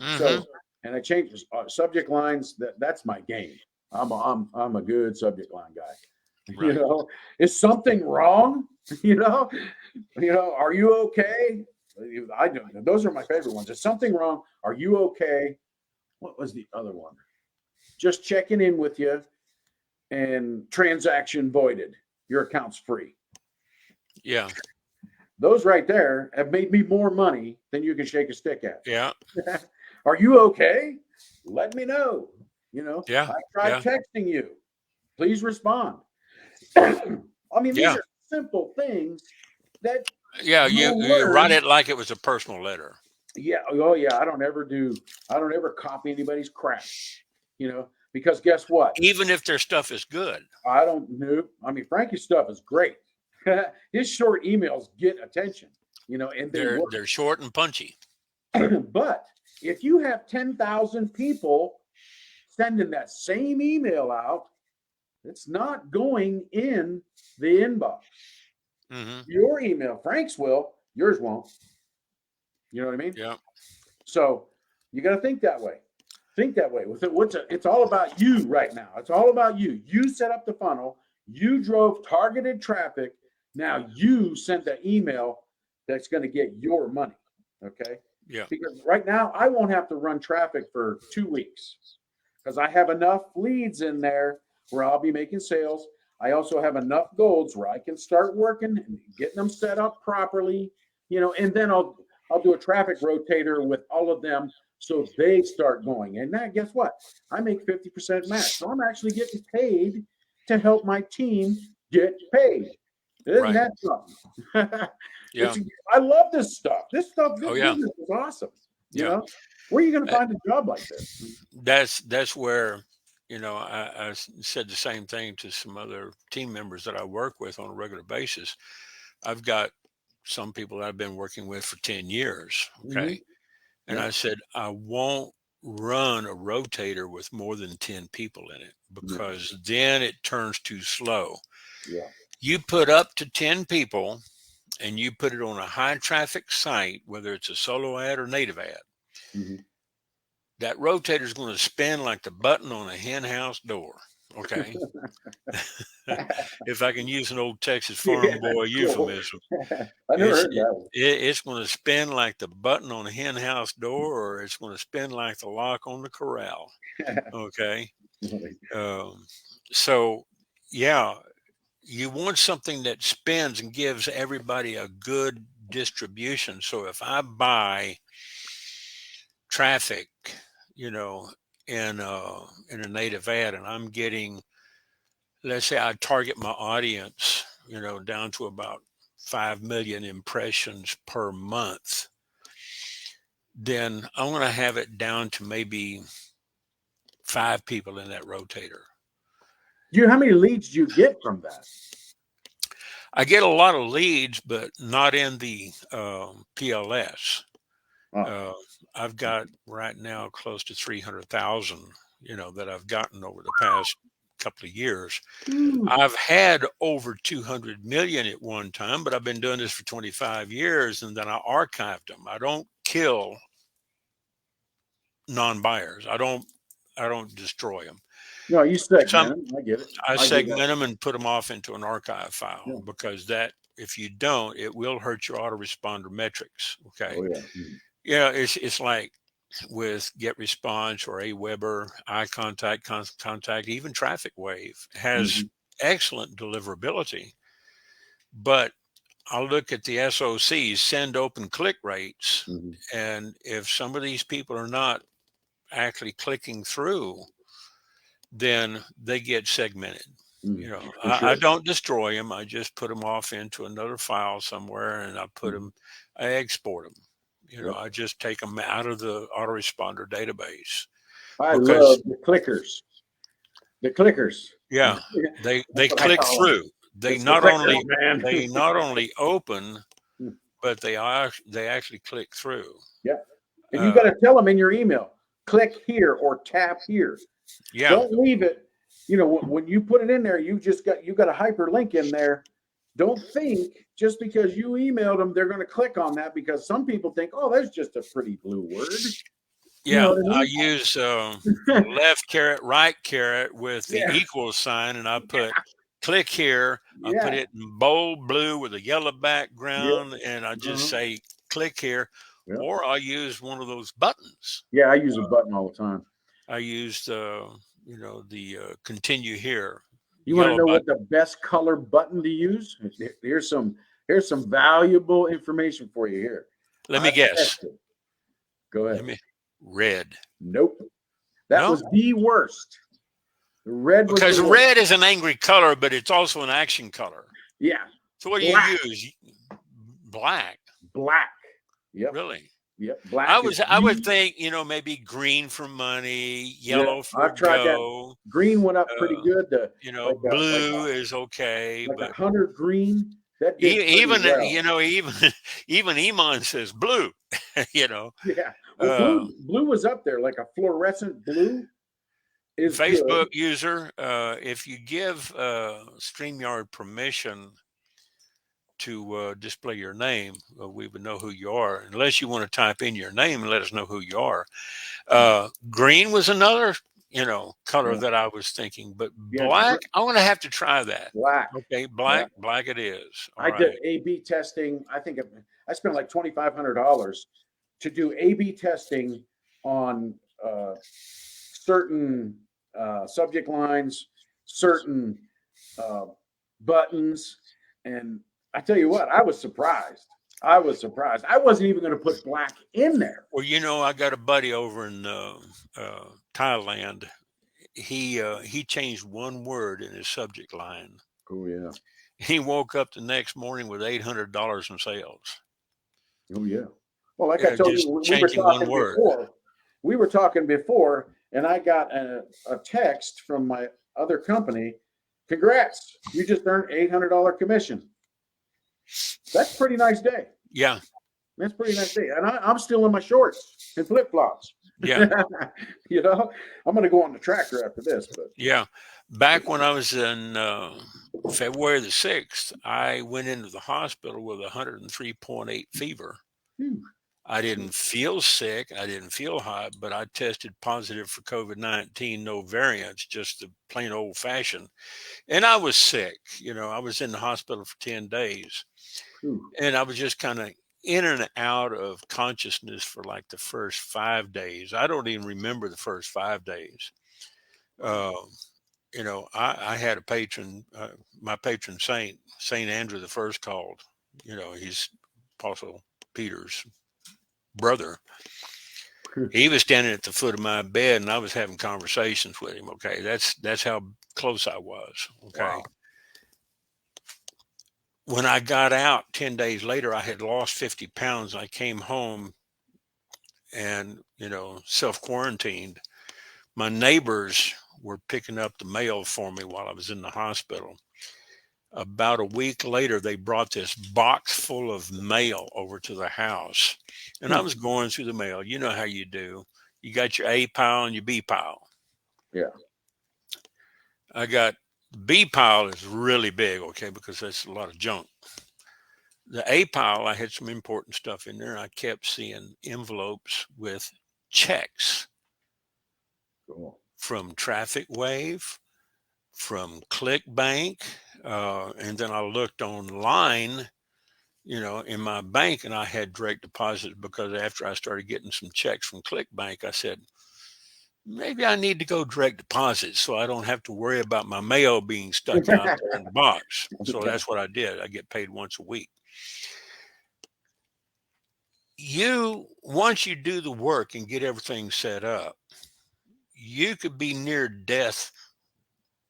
[SPEAKER 1] mm-hmm,
[SPEAKER 2] So, and I change subject lines. That's my game. I'm a good subject line guy.
[SPEAKER 1] right.
[SPEAKER 2] Is something wrong? You know, are you okay? I don't. Those are my favorite ones. Is something wrong? Are you okay? What was the other one? Just checking in with you and transaction voided. Your account's free.
[SPEAKER 1] Yeah,
[SPEAKER 2] Those right there have made me more money than you can shake a stick at.
[SPEAKER 1] yeah,
[SPEAKER 2] Are you okay? Let me know.
[SPEAKER 1] yeah,
[SPEAKER 2] I tried
[SPEAKER 1] yeah,
[SPEAKER 2] texting you. Please respond. I mean, these
[SPEAKER 1] yeah,
[SPEAKER 2] are simple things that
[SPEAKER 1] yeah.
[SPEAKER 2] you'll
[SPEAKER 1] You write
[SPEAKER 2] learn.
[SPEAKER 1] it like it was a personal letter.
[SPEAKER 2] Yeah. Oh, yeah. I don't ever copy anybody's crap, because guess what?
[SPEAKER 1] Even if their stuff is good.
[SPEAKER 2] I don't know. I mean, Frankie's stuff is great. His short emails get attention, and they work.
[SPEAKER 1] They're short and punchy.
[SPEAKER 2] But if you have 10,000 people sending that same email out, it's not going in the inbox.
[SPEAKER 1] Mm-hmm.
[SPEAKER 2] Your email, Frank's will, yours won't. You know what I mean?
[SPEAKER 1] Yeah.
[SPEAKER 2] So you got to think that way. Think that way. It's all about you right now. It's all about you. You set up the funnel. You drove targeted traffic. Now you send the email that's going to get your money. Okay.
[SPEAKER 1] Yeah.
[SPEAKER 2] Because right now I won't have to run traffic for 2 weeks because I have enough leads in there where I'll be making sales. I also have enough golds where I can start working and getting them set up properly, and then I'll do a traffic rotator with all of them so they start going. And that, guess what? I make 50% match. So I'm actually getting paid to help my team get paid. Isn't
[SPEAKER 1] Right.
[SPEAKER 2] that something?
[SPEAKER 1] Yeah.
[SPEAKER 2] I love this stuff. This
[SPEAKER 1] Oh yeah.
[SPEAKER 2] business is awesome.
[SPEAKER 1] Yeah.
[SPEAKER 2] Where are you going to find a job like this?
[SPEAKER 1] That's where, I said the same thing to some other team members that I work with on a regular basis. I've got some people that I've been working with for 10 years. Okay. And
[SPEAKER 2] Yeah.
[SPEAKER 1] I said, I won't run a rotator with more than 10 people in it
[SPEAKER 2] Yeah.
[SPEAKER 1] because then it turns too slow.
[SPEAKER 2] Yeah.
[SPEAKER 1] You put up to 10 people and you put it on a high traffic site, whether it's a solo ad or native ad, that rotator is going to spin like the button on a hen house door. Okay. If I can use an old Texas farm boy euphemism,
[SPEAKER 2] I never heard that one.
[SPEAKER 1] it's going to spin like the button on a hen house door, or it's going to spin like the lock on the corral. Okay. So, yeah, you want something that spins and gives everybody a good distribution. So if I buy traffic, in a native ad, and I'm getting, let's say I target my audience, down to about 5 million impressions per month, then I'm going to have it down to maybe 5 people in that rotator.
[SPEAKER 2] How many leads do you get from that?
[SPEAKER 1] I get a lot of leads, but not in the PLS. I've got right now close to 300,000, that I've gotten over the past couple of years. I've had over 200 million at one time, but I've been doing this for 25 years, and then I archived them. I don't kill non-buyers. I don't destroy them.
[SPEAKER 2] No, you segment them. I get it.
[SPEAKER 1] I segment them and put them off into an archive file because if you don't, it will hurt your autoresponder metrics. Okay.
[SPEAKER 2] Oh, yeah.
[SPEAKER 1] It's like with Get Response or Aweber, eye contact, even Traffic Wave has excellent deliverability. But I'll look at the SOCs, send open click rates. And if some of these people are not actually clicking through, then they get segmented. I don't destroy them. I just put them off into another file somewhere, and I export them. I just take them out of the autoresponder database.
[SPEAKER 2] I love the clickers. The clickers.
[SPEAKER 1] Yeah, they click through. They not only open, but they actually click through.
[SPEAKER 2] Yeah, and you got to tell them in your email, click here or tap here. Yeah. Don't leave it. When you put it in there, you got a hyperlink in there. Don't think just because you emailed them, they're going to click on that, because some people think, oh, that's just a pretty blue word.
[SPEAKER 1] Yeah, I use left caret, right caret with the equal sign, and I put click here. I put it in bold blue with a yellow background, and I just say click here. Or I use one of those buttons.
[SPEAKER 2] Yeah, I use a button all the time.
[SPEAKER 1] I used, the continue here.
[SPEAKER 2] You want to know what the best color button to use? Here's some valuable information for you here.
[SPEAKER 1] Let me guess.
[SPEAKER 2] Go ahead.
[SPEAKER 1] Red.
[SPEAKER 2] Nope. That was the worst. Red was
[SPEAKER 1] because red is an angry color, but it's also an action color.
[SPEAKER 2] Yeah.
[SPEAKER 1] So what do you use? Black.
[SPEAKER 2] Black. Yep.
[SPEAKER 1] Really?
[SPEAKER 2] Yep. Black.
[SPEAKER 1] I would think, maybe green for money, yellow for go.
[SPEAKER 2] That. Green went up pretty good.
[SPEAKER 1] Blue is okay,
[SPEAKER 2] but 100 green. That
[SPEAKER 1] even Iman says blue.
[SPEAKER 2] Yeah. Well, blue was up there, like a fluorescent blue. Is
[SPEAKER 1] Facebook
[SPEAKER 2] good.
[SPEAKER 1] User. If you give StreamYard permission to display your name, we would know who you are, unless you want to type in your name and let us know who you are. Green was another, color that I was thinking, but black, I'm going to have to try that.
[SPEAKER 2] Black.
[SPEAKER 1] Okay. Black it is.
[SPEAKER 2] I did A/B testing. I think I spent like $2,500 to do A/B testing on certain subject lines, certain buttons. And I tell you what, I was surprised. I wasn't even going to put black in there.
[SPEAKER 1] Well, I got a buddy over in Thailand. He changed one word in his subject line.
[SPEAKER 2] Oh yeah.
[SPEAKER 1] He woke up the next morning with $800 in sales.
[SPEAKER 2] Oh yeah. Well, like I told you, we were talking before, and I got a text from my other company. Congrats, you just earned $800 commission. That's a pretty nice day.
[SPEAKER 1] Yeah.
[SPEAKER 2] That's a pretty nice day. And I'm still in my shorts and flip flops.
[SPEAKER 1] Yeah.
[SPEAKER 2] You know, I'm going to go on the tractor after this. But
[SPEAKER 1] Yeah. Back when I was in February the 6th, I went into the hospital with 103.8 fever.
[SPEAKER 2] whew,
[SPEAKER 1] I didn't feel sick. I didn't feel hot, but I tested positive for COVID-19, no variants, just the plain old fashioned. And I was sick. I was in the hospital for 10 days,
[SPEAKER 2] whew.
[SPEAKER 1] and I was just kind of in and out of consciousness for like the first 5 days. I don't even remember the first 5 days.
[SPEAKER 2] Wow.
[SPEAKER 1] I had a patron, my patron saint, Saint Andrew the First called. He's Apostle Peter's brother. He was standing at the foot of my bed, and I was having conversations with him. Okay, that's how close I was. Okay.
[SPEAKER 2] Wow.
[SPEAKER 1] When I got out 10 days later, I had lost 50 pounds. I came home and, self quarantined. My neighbors were picking up the mail for me while I was in the hospital. About a week later, they brought this box full of mail over to the house. And I was going through the mail. You know how you do. You got your A pile and your B pile.
[SPEAKER 2] Yeah.
[SPEAKER 1] I got B pile is really big, okay, because that's a lot of junk. The A pile, I had some important stuff in there. I kept seeing envelopes with checks
[SPEAKER 2] Cool.
[SPEAKER 1] from Traffic Wave, from ClickBank, and then I looked online, in my bank, and I had direct deposit because after I started getting some checks from ClickBank, I said, maybe I need to go direct deposit so I don't have to worry about my mail being stuck out there in the box. So that's what I did. I get paid once a week. Once you do the work and get everything set up, you could be near death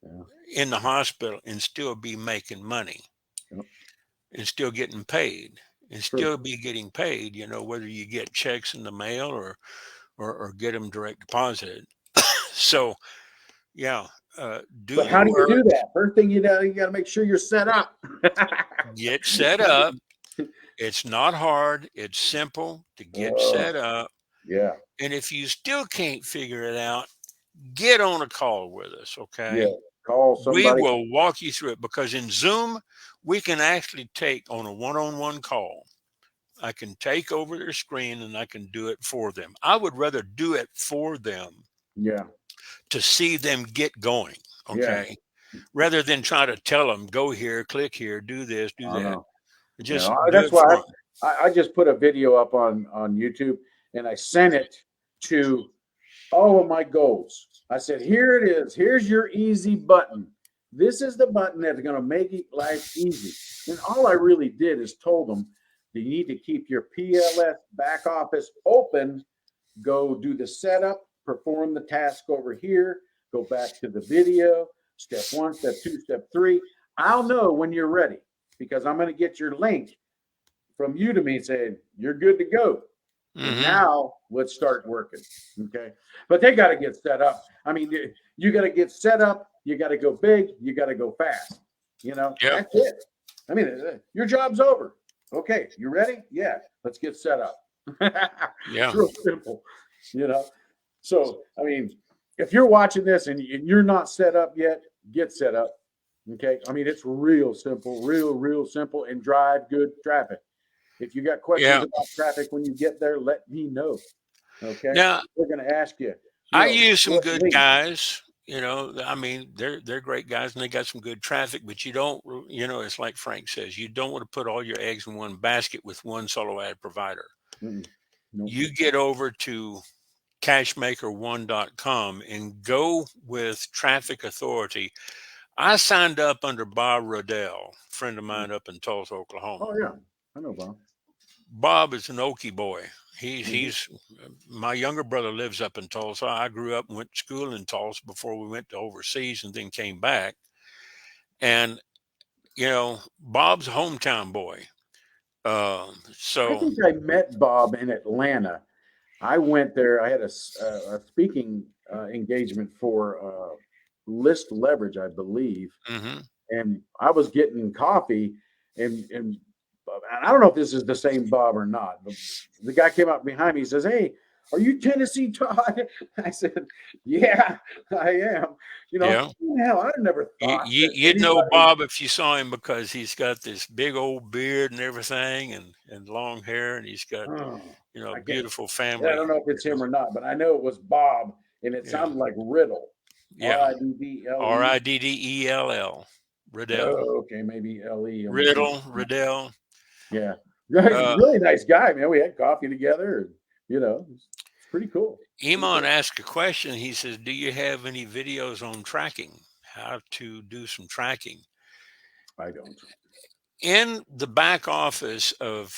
[SPEAKER 2] Yeah.
[SPEAKER 1] in the hospital and still be making money
[SPEAKER 2] Yep.
[SPEAKER 1] and still getting paid and
[SPEAKER 2] True.
[SPEAKER 1] still be getting paid, whether you get checks in the mail or get them direct deposited. So, yeah, do
[SPEAKER 2] But
[SPEAKER 1] your
[SPEAKER 2] how do you
[SPEAKER 1] work,
[SPEAKER 2] do that? First thing you got to make sure you're set up.
[SPEAKER 1] get set up. It's not hard. It's simple to get set
[SPEAKER 2] Oh,
[SPEAKER 1] up.
[SPEAKER 2] yeah.
[SPEAKER 1] And if you still can't figure it out, get on a call with us,
[SPEAKER 2] Yeah.
[SPEAKER 1] okay?
[SPEAKER 2] Call
[SPEAKER 1] We
[SPEAKER 2] somebody.
[SPEAKER 1] will walk you through it because in Zoom, we can actually take on a one-on-one call. I can take over their screen and I can do it for them. I would rather do it for them
[SPEAKER 2] Yeah.
[SPEAKER 1] to see them get going,
[SPEAKER 2] Yeah.
[SPEAKER 1] okay? Rather than try to tell them, go here, click here, do this, do
[SPEAKER 2] I
[SPEAKER 1] that.
[SPEAKER 2] know.
[SPEAKER 1] Just do
[SPEAKER 2] That's
[SPEAKER 1] it
[SPEAKER 2] why
[SPEAKER 1] for them.
[SPEAKER 2] I just put a video up on YouTube and I sent it to all of my goals. I said, here it is. Here's your easy button. This is the button that's going to make life easy. And all I really did is told them you need to keep your PLS back office open. Go do the setup, perform the task over here, go back to the video, step 1, step 2, step 3. I'll know when you're ready because I'm going to get your link from Udemy saying you're good to go. And
[SPEAKER 1] Mm-hmm.
[SPEAKER 2] now let's start working. Okay. But they got to get set up. I mean, you got to get set up. You got to go big. You got to go fast.
[SPEAKER 1] Yep.
[SPEAKER 2] That's it. I mean, your job's over. Okay. You ready? Yeah. Let's get set up.
[SPEAKER 1] Yeah.
[SPEAKER 2] It's real simple. So, I mean, if you're watching this and you're not set up yet, get set up. Okay. I mean, it's real simple, real simple, and drive good traffic. If you got questions
[SPEAKER 1] Yeah.
[SPEAKER 2] about traffic when you get there, let me know. Okay.
[SPEAKER 1] Now,
[SPEAKER 2] We're going to ask you,
[SPEAKER 1] I use some
[SPEAKER 2] what
[SPEAKER 1] good
[SPEAKER 2] link.
[SPEAKER 1] guys. I mean, they're great guys and they got some good traffic, but you don't, it's like Frank says, you don't want to put all your eggs in one basket with one solo ad provider.
[SPEAKER 2] Mm-mm. Nope.
[SPEAKER 1] You get over to cashmaker1.com and go with Traffic Authority. I signed up under Bob Rodell, friend of mine up in Tulsa, Oklahoma.
[SPEAKER 2] Oh, yeah. I know, Bob.
[SPEAKER 1] Bob is an Okie boy.
[SPEAKER 2] Mhm.
[SPEAKER 1] He's my younger brother lives up in Tulsa. I grew up and went to school in Tulsa before we went to overseas and then came back. And Bob's a hometown boy.
[SPEAKER 2] I
[SPEAKER 1] So
[SPEAKER 2] think I met Bob in Atlanta. I went there. I had a speaking engagement for list leverage, I believe,
[SPEAKER 1] Mm-hmm.
[SPEAKER 2] and I was getting coffee, and I don't know if this is the same Bob or not, but the guy came up behind me. He says, "Hey, are you Tennessee Todd?" I said, "Yeah, I am."
[SPEAKER 1] Yeah.
[SPEAKER 2] Hell, I never thought that
[SPEAKER 1] You'd know
[SPEAKER 2] anybody.
[SPEAKER 1] Bob if you saw him, because he's got this big old beard and everything, and long hair, and he's got,
[SPEAKER 2] Oh,
[SPEAKER 1] a
[SPEAKER 2] I can't.
[SPEAKER 1] beautiful
[SPEAKER 2] Yeah, I
[SPEAKER 1] family.
[SPEAKER 2] don't know if it's him or not, but I know it was Bob, and it
[SPEAKER 1] Yeah.
[SPEAKER 2] sounded like Riddle,
[SPEAKER 1] Yeah.
[SPEAKER 2] Riddle.
[SPEAKER 1] Riddell. Riddell.
[SPEAKER 2] Oh, okay, maybe Le. I'm thinking.
[SPEAKER 1] Riddell.
[SPEAKER 2] Yeah, right.
[SPEAKER 1] Uh,
[SPEAKER 2] Really nice guy, man. We had coffee together, and it's pretty cool. Pretty
[SPEAKER 1] Iman
[SPEAKER 2] cool.
[SPEAKER 1] asked a question. He says, "Do you have any videos on tracking? How to do some tracking?"
[SPEAKER 2] I don't.
[SPEAKER 1] In the back office of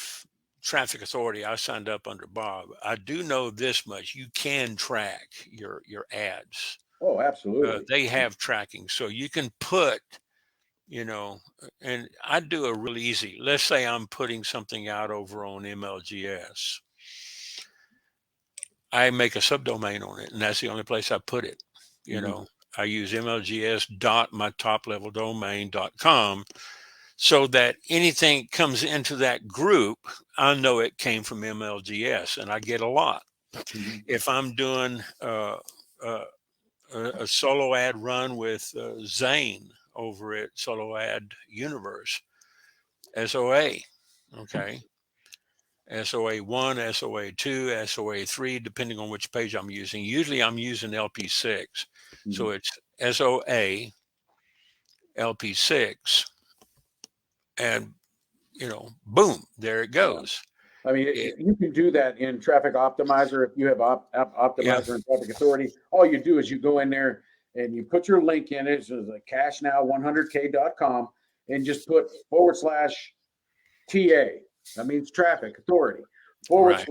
[SPEAKER 1] traffic authority, I signed up under Bob. I do know this much: you can track your ads.
[SPEAKER 2] Oh, absolutely.
[SPEAKER 1] They have tracking, so you can put, and I do a real easy. Let's say I'm putting something out over on MLGS. I make a subdomain on it, and that's the only place I put it. You
[SPEAKER 2] Hmm.
[SPEAKER 1] know, I use mlgs.mytopleveldomain.com, so that anything comes into that group, I know it came from MLGS, and I get a lot.
[SPEAKER 2] Hmm.
[SPEAKER 1] If I'm doing uh, a solo ad run with Zane over at Solo Ad Universe, SOA, okay, SOA 1, SOA 2, SOA 3, depending on which page I'm using. Usually I'm using LP6.
[SPEAKER 2] Hmm.
[SPEAKER 1] So it's SOA, LP6, and, boom, there it
[SPEAKER 2] Yeah.
[SPEAKER 1] goes.
[SPEAKER 2] I mean,
[SPEAKER 1] It,
[SPEAKER 2] you can do that in Traffic Optimizer. If you have
[SPEAKER 1] yeah,
[SPEAKER 2] Optimizer and Traffic Authority, all you do is you go in there and you put your link in it. So it's like cashnow100k.com and just put /TA. That means Traffic Authority
[SPEAKER 1] right.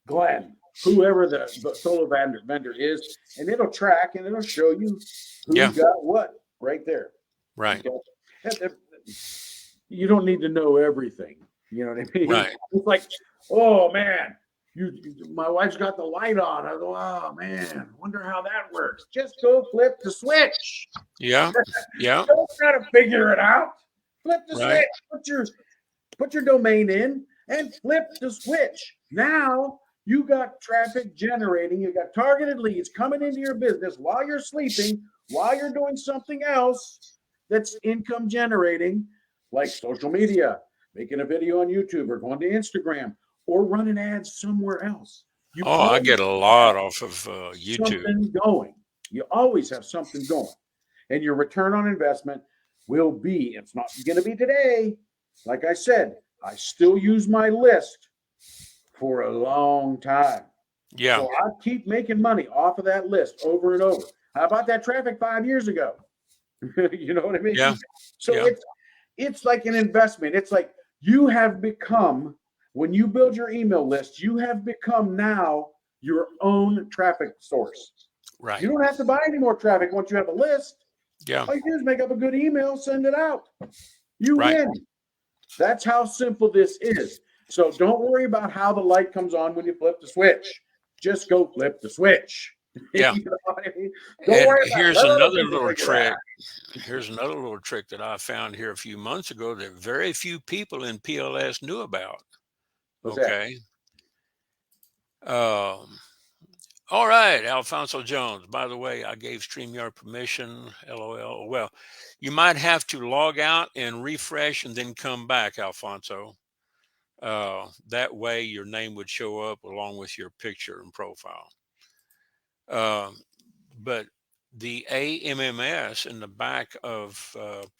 [SPEAKER 2] /Glenn, whoever the solo vendor is, and it'll track and it'll show you who
[SPEAKER 1] Yeah,
[SPEAKER 2] got what right there.
[SPEAKER 1] right,
[SPEAKER 2] Okay. You don't need to know everything. You know what I mean?
[SPEAKER 1] right.
[SPEAKER 2] It's like, oh man, my wife's got the light on. I go, oh man, wonder how that works. Just go flip the switch.
[SPEAKER 1] Yeah, yeah,
[SPEAKER 2] Don't try to figure it out. Flip the
[SPEAKER 1] right.
[SPEAKER 2] switch. Put your domain in and flip the switch. Now you got traffic generating. You got targeted leads coming into your business while you're sleeping, while you're doing something else that's income generating, like social media, making a video on YouTube or going to Instagram or running ads somewhere else. You
[SPEAKER 1] Oh, I
[SPEAKER 2] always
[SPEAKER 1] get a
[SPEAKER 2] have
[SPEAKER 1] lot off of YouTube.
[SPEAKER 2] something going. You always have something going. And your return on investment will be, it's not going to be today. Like I said, I still use my list for a long time.
[SPEAKER 1] Yeah,
[SPEAKER 2] So I keep making money off of that list over and over. How about that traffic 5 years ago? You know what I
[SPEAKER 1] yeah,
[SPEAKER 2] mean? So
[SPEAKER 1] yeah,
[SPEAKER 2] it's like an investment. It's like you have become, when you build your email list, you have become now your own traffic source.
[SPEAKER 1] right.
[SPEAKER 2] You don't have to buy any more traffic once you have a list.
[SPEAKER 1] Yeah,
[SPEAKER 2] All you do is make up a good email, send it out. You
[SPEAKER 1] right.
[SPEAKER 2] win. That's how simple this is. So don't worry about how the light comes on when you flip the switch. Just go flip the switch.
[SPEAKER 1] Yeah.
[SPEAKER 2] You know what I mean? Don't
[SPEAKER 1] And
[SPEAKER 2] worry about it.
[SPEAKER 1] here's
[SPEAKER 2] Let other
[SPEAKER 1] another
[SPEAKER 2] people
[SPEAKER 1] little
[SPEAKER 2] figure that
[SPEAKER 1] trick.
[SPEAKER 2] out.
[SPEAKER 1] Here's another little trick that I found here a few months ago that very few people in PLS knew about.
[SPEAKER 2] What's that?
[SPEAKER 1] Okay. Um, all right, Alfonso Jones. By the way, I gave StreamYard permission. LOL. Well, you might have to log out and refresh and then come back, Alfonso. That way your name would show up along with your picture and profile. Um, but the AMMS in the back of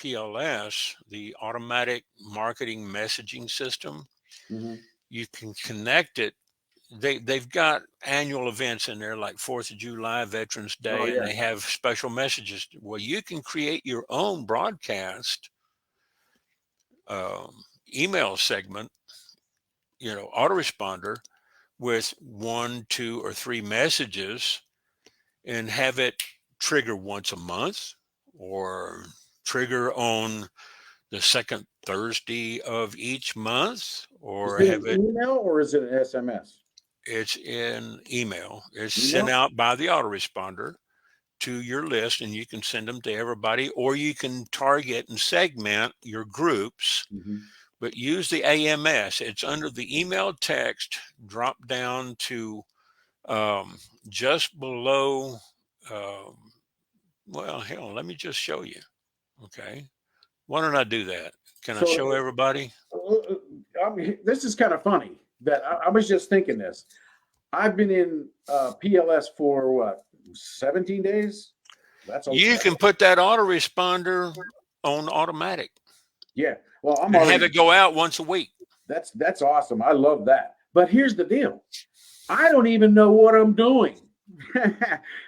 [SPEAKER 1] PLS, the automatic marketing messaging system,
[SPEAKER 2] Mm-hmm.
[SPEAKER 1] you can connect it. They've got annual events in there like 4th of July, Veterans
[SPEAKER 2] Oh
[SPEAKER 1] Day, and
[SPEAKER 2] yeah.
[SPEAKER 1] they have special messages. Well, you can create your own broadcast email segment, autoresponder with 1, 2, or 3 messages, and have it trigger once a month or trigger on the second Thursday of each month,
[SPEAKER 2] Is
[SPEAKER 1] or
[SPEAKER 2] it an
[SPEAKER 1] have it.
[SPEAKER 2] email or is it an SMS?
[SPEAKER 1] It's in email. It's sent out by the autoresponder to your list, and you can send them to everybody, or you can target and segment your groups, but use the AMS. It's under the email text, drop down to just below. Well, hell, let me just show you. Okay. Why don't I do that? Can I show everybody?
[SPEAKER 2] This is kind of funny that I was just thinking this. I've been in PLS for what, 17 days?
[SPEAKER 1] You can put that autoresponder on automatic.
[SPEAKER 2] Yeah. Well,
[SPEAKER 1] and have it go out once a week.
[SPEAKER 2] That's awesome. I love that. But here's the deal. I don't even know what I'm doing,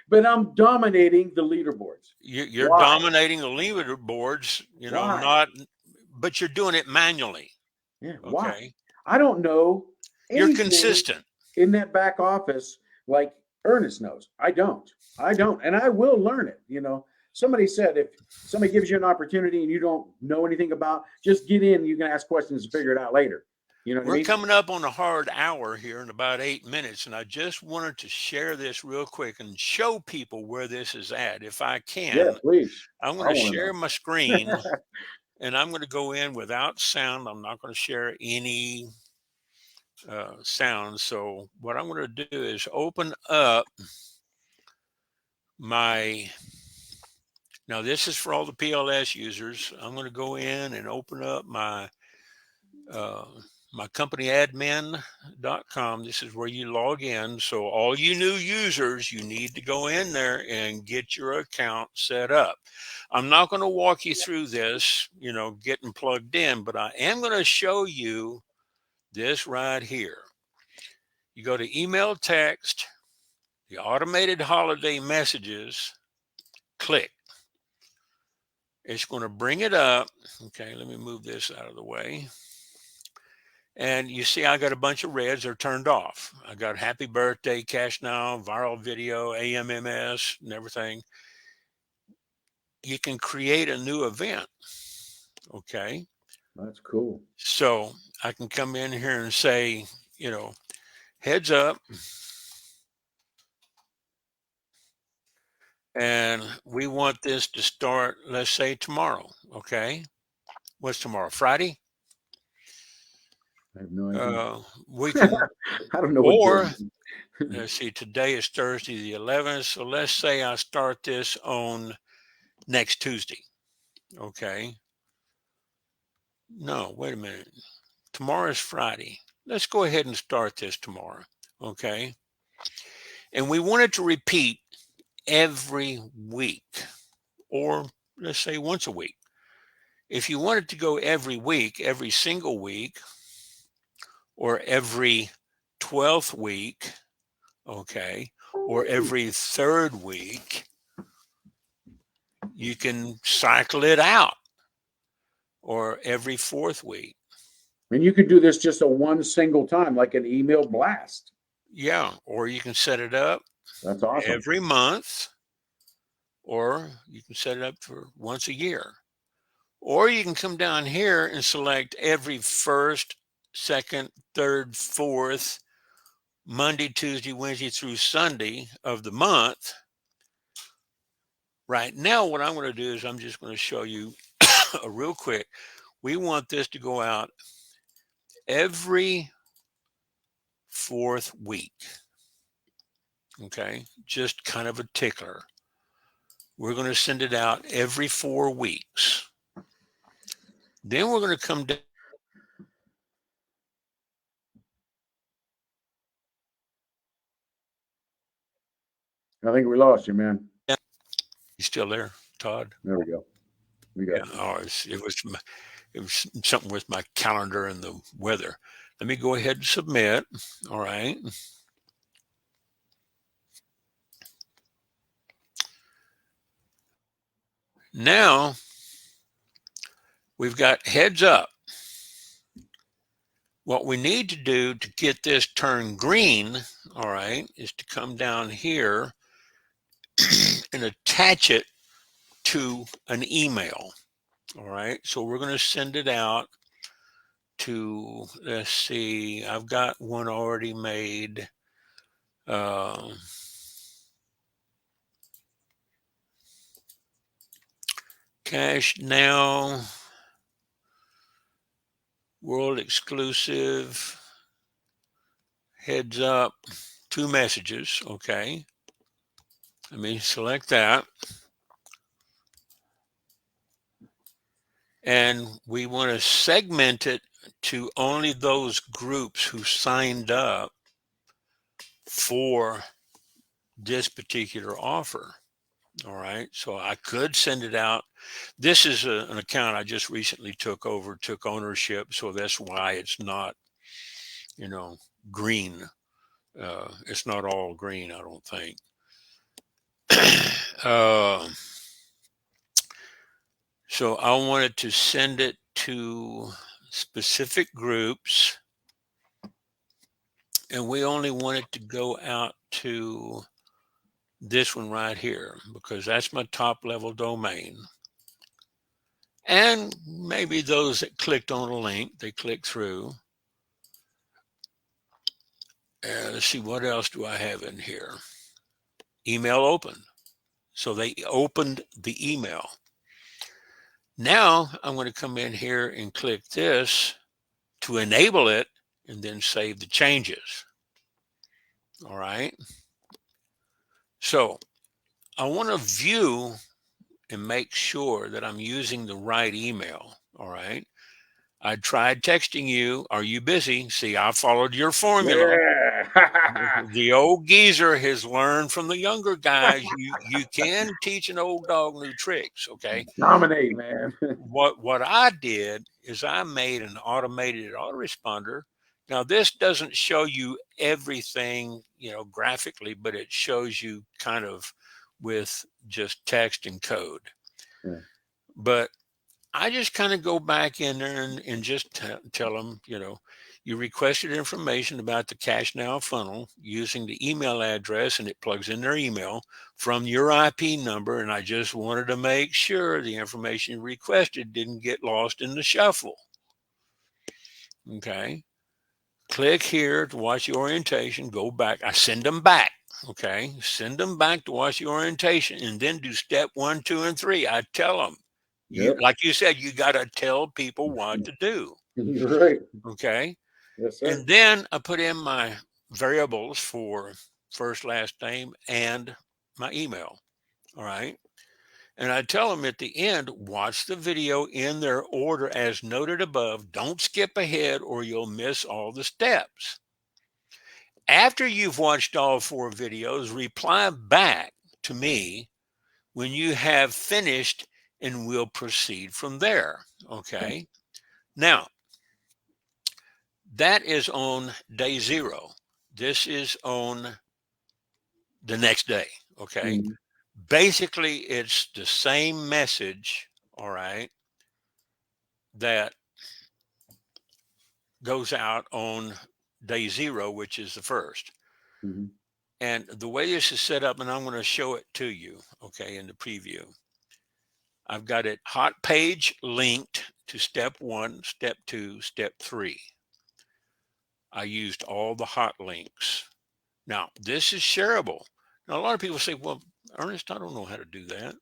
[SPEAKER 2] but I'm dominating the leaderboards.
[SPEAKER 1] You're dominating the leaderboards, you know, but you're doing it manually.
[SPEAKER 2] Yeah. Okay. Why? I don't know.
[SPEAKER 1] You're consistent
[SPEAKER 2] in that back office, like Ernest knows. I don't, and I will learn it. You know, somebody said if somebody gives you an opportunity and you don't know anything about, just get in. You can ask questions and figure it out later. You know,
[SPEAKER 1] we're coming up on a hard hour here in about 8 minutes, and I just wanted to share this real quick and show people where this is at. If I can,
[SPEAKER 2] yeah, please.
[SPEAKER 1] I'm going to share my screen, and I'm going to go in without sound. I'm not going to share any sound. So what I'm going to do is open up my. Now this is for all the PLS users. I'm going to go in and open up my my companyadmin.com. This is where you log in. So all you new users, you need to go in there and get your account set up. I'm not going to walk you through this, you know, getting plugged in, but I am going to show you this right here. You go to email text, the automated holiday messages, click. It's going to bring it up. Okay, let me move this out of the way. And you see, I got a bunch of reds are turned off. I got happy birthday, cash now, viral video, AMMS, and everything. You can create a new event. Okay.
[SPEAKER 2] That's cool.
[SPEAKER 1] So I can come in here and say, you know, heads up. And we want this to start, let's say tomorrow. Okay. What's tomorrow? Friday?
[SPEAKER 2] I have no idea.
[SPEAKER 1] We can,
[SPEAKER 2] I don't know.
[SPEAKER 1] Or let's see, today is Thursday the 11th. So let's say I start this on next Tuesday. Okay. No, wait a minute. Tomorrow is Friday. Let's go ahead and start this tomorrow. Okay. And we want it to repeat every week, or let's say once a week. If you want it to go every week, every single week, or every 12th week, okay, or every third week, you can cycle it out, or every fourth week.
[SPEAKER 2] And you could do this just a one single time, like an email blast.
[SPEAKER 1] Yeah, or you can set it up.
[SPEAKER 2] That's awesome.
[SPEAKER 1] Every month, or you can set it up for once a year. Or you can come down here and select every first, second, third, fourth, Monday, Tuesday, Wednesday through Sunday of the month. Right now, what I'm going to do is I'm just going to show you real quick. We want this to go out every fourth week. Okay, just kind of a tickler. We're going to send it out every 4 weeks. Then we're going to come down.
[SPEAKER 2] I think we lost you, man.
[SPEAKER 1] You still there, Todd?
[SPEAKER 2] There we go. We got
[SPEAKER 1] you. Oh, it was something with my calendar and the weather. Let me go ahead and submit. All right. Now we've got heads up. What we need to do to get this turned green, all right, is to come down here and attach it to an email. All right. So we're going to send it out to, let's see, I've got one already made. Cash Now, world exclusive, heads up, 2 messages. Okay. Let me select that. And we want to segment it to only those groups who signed up for this particular offer. All right. So I could send it out. This is an account I just recently took ownership. So that's why it's not, green. It's not all green, I don't think. So I wanted to send it to specific groups, and we only want it to go out to this one right here because that's my top level domain. And maybe those that clicked on a link, they click through. Let's see, what else do I have in here? Email open. So they opened the email. Now I'm going to come in here and click this to enable it and then save the changes. All right. So I want to view and make sure that I'm using the right email. All right. I tried texting you. Are you busy? See, I followed your formula.
[SPEAKER 2] Yeah.
[SPEAKER 1] The old geezer has learned from the younger guys. You can teach an old dog new tricks. Okay.
[SPEAKER 2] Dominate, man.
[SPEAKER 1] What I did is I made an automated autoresponder. Now this doesn't show you everything, graphically, but it shows you kind of with just text and code.
[SPEAKER 2] Yeah.
[SPEAKER 1] But I just kind of go back in there and just tell them, you requested information about the Cash Now funnel using the email address, and it plugs in their email from your IP number. And I just wanted to make sure the information you requested didn't get lost in the shuffle. Okay. Click here to watch the orientation. Go back. I send them back. Okay. Send them back to watch the orientation and then do step 1, 2, and 3. I tell them,
[SPEAKER 2] Yep.
[SPEAKER 1] like you said, you got to tell people what to do.
[SPEAKER 2] You're right.
[SPEAKER 1] Okay.
[SPEAKER 2] Yes, sir.
[SPEAKER 1] And then I put in my variables for first, last name, and my email. All right. And I tell them at the end, watch the video in their order as noted above. Don't skip ahead or you'll miss all the steps. After you've watched all 4 videos, reply back to me when you have finished and we'll proceed from there. Okay. Now, that is on day 0. This is on the next day. Okay.
[SPEAKER 2] Mhm.
[SPEAKER 1] Basically, it's the same message, all right, that goes out on day 0, which is the first.
[SPEAKER 2] Mhm.
[SPEAKER 1] And the way this is set up, and I'm going to show it to you, okay, in the preview. I've got it hot page linked to step 1, step 2, step 3. I used all the hot links. Now, this is shareable. Now, a lot of people say, well, Ernest, I don't know how to do that.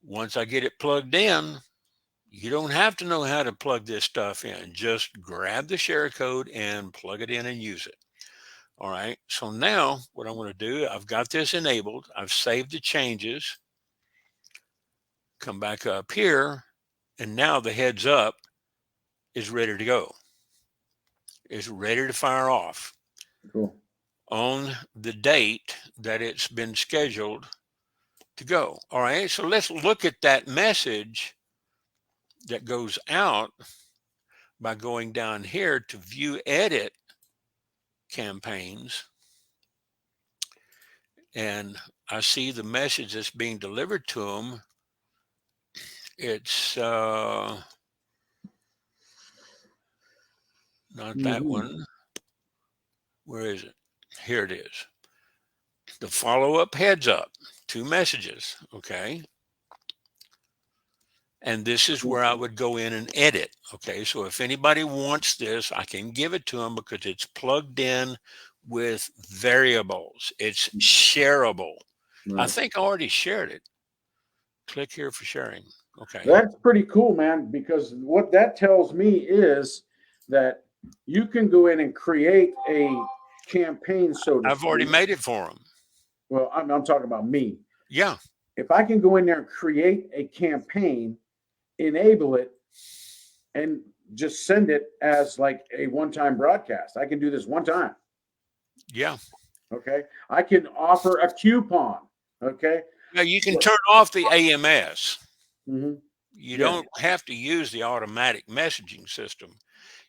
[SPEAKER 1] Once I get it plugged in, you don't have to know how to plug this stuff in. Just grab the share code and plug it in and use it. All right. So now what I'm going to do, I've got this enabled. I've saved the changes. Come back up here. And now the heads up is ready to go. It's ready to fire off
[SPEAKER 2] Cool.
[SPEAKER 1] on the date that it's been scheduled to go. All right. So let's look at that message that goes out by going down here to view edit campaigns. And I see the message that's being delivered to them. It's not that
[SPEAKER 2] Mhm.
[SPEAKER 1] one. Where is it? Here it is. The follow-up heads up, 2 messages. Okay. And this is where I would go in and edit. Okay. So if anybody wants this, I can give it to them because it's plugged in with variables. It's shareable. I
[SPEAKER 2] Right.
[SPEAKER 1] think I already shared it. Click here for sharing. Okay.
[SPEAKER 2] That's pretty cool, man, because what that tells me is that you can go in and create a campaign, so to
[SPEAKER 1] I've already
[SPEAKER 2] speak.
[SPEAKER 1] made it for them.
[SPEAKER 2] Well, I'm talking about me.
[SPEAKER 1] Yeah.
[SPEAKER 2] If I can go in there and create a campaign, enable it, and just send it as like a one-time broadcast, I can do this one time.
[SPEAKER 1] Yeah.
[SPEAKER 2] Okay. I can offer a coupon. Okay.
[SPEAKER 1] Now you can turn off the AMS.
[SPEAKER 2] Mm-hmm.
[SPEAKER 1] You
[SPEAKER 2] Yeah.
[SPEAKER 1] don't have to use the automatic messaging system.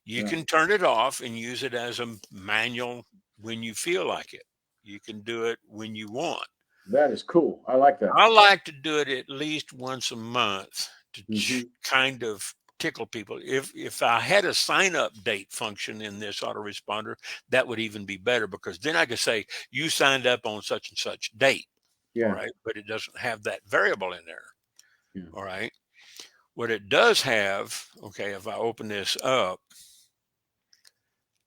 [SPEAKER 1] You
[SPEAKER 2] Yeah.
[SPEAKER 1] can turn it off and use it as a manual when you feel like it. You can do it when you want.
[SPEAKER 2] That is cool. I like that.
[SPEAKER 1] I like to do it at least once a month to
[SPEAKER 2] Mm-hmm.
[SPEAKER 1] kind of tickle people. If I had a sign up date function in this autoresponder, that would even be better, because then I could say you signed up on such and such date. All
[SPEAKER 2] Yeah.
[SPEAKER 1] right. But it doesn't have that variable in there.
[SPEAKER 2] Yeah.
[SPEAKER 1] All right. What it does have, okay, if I open this up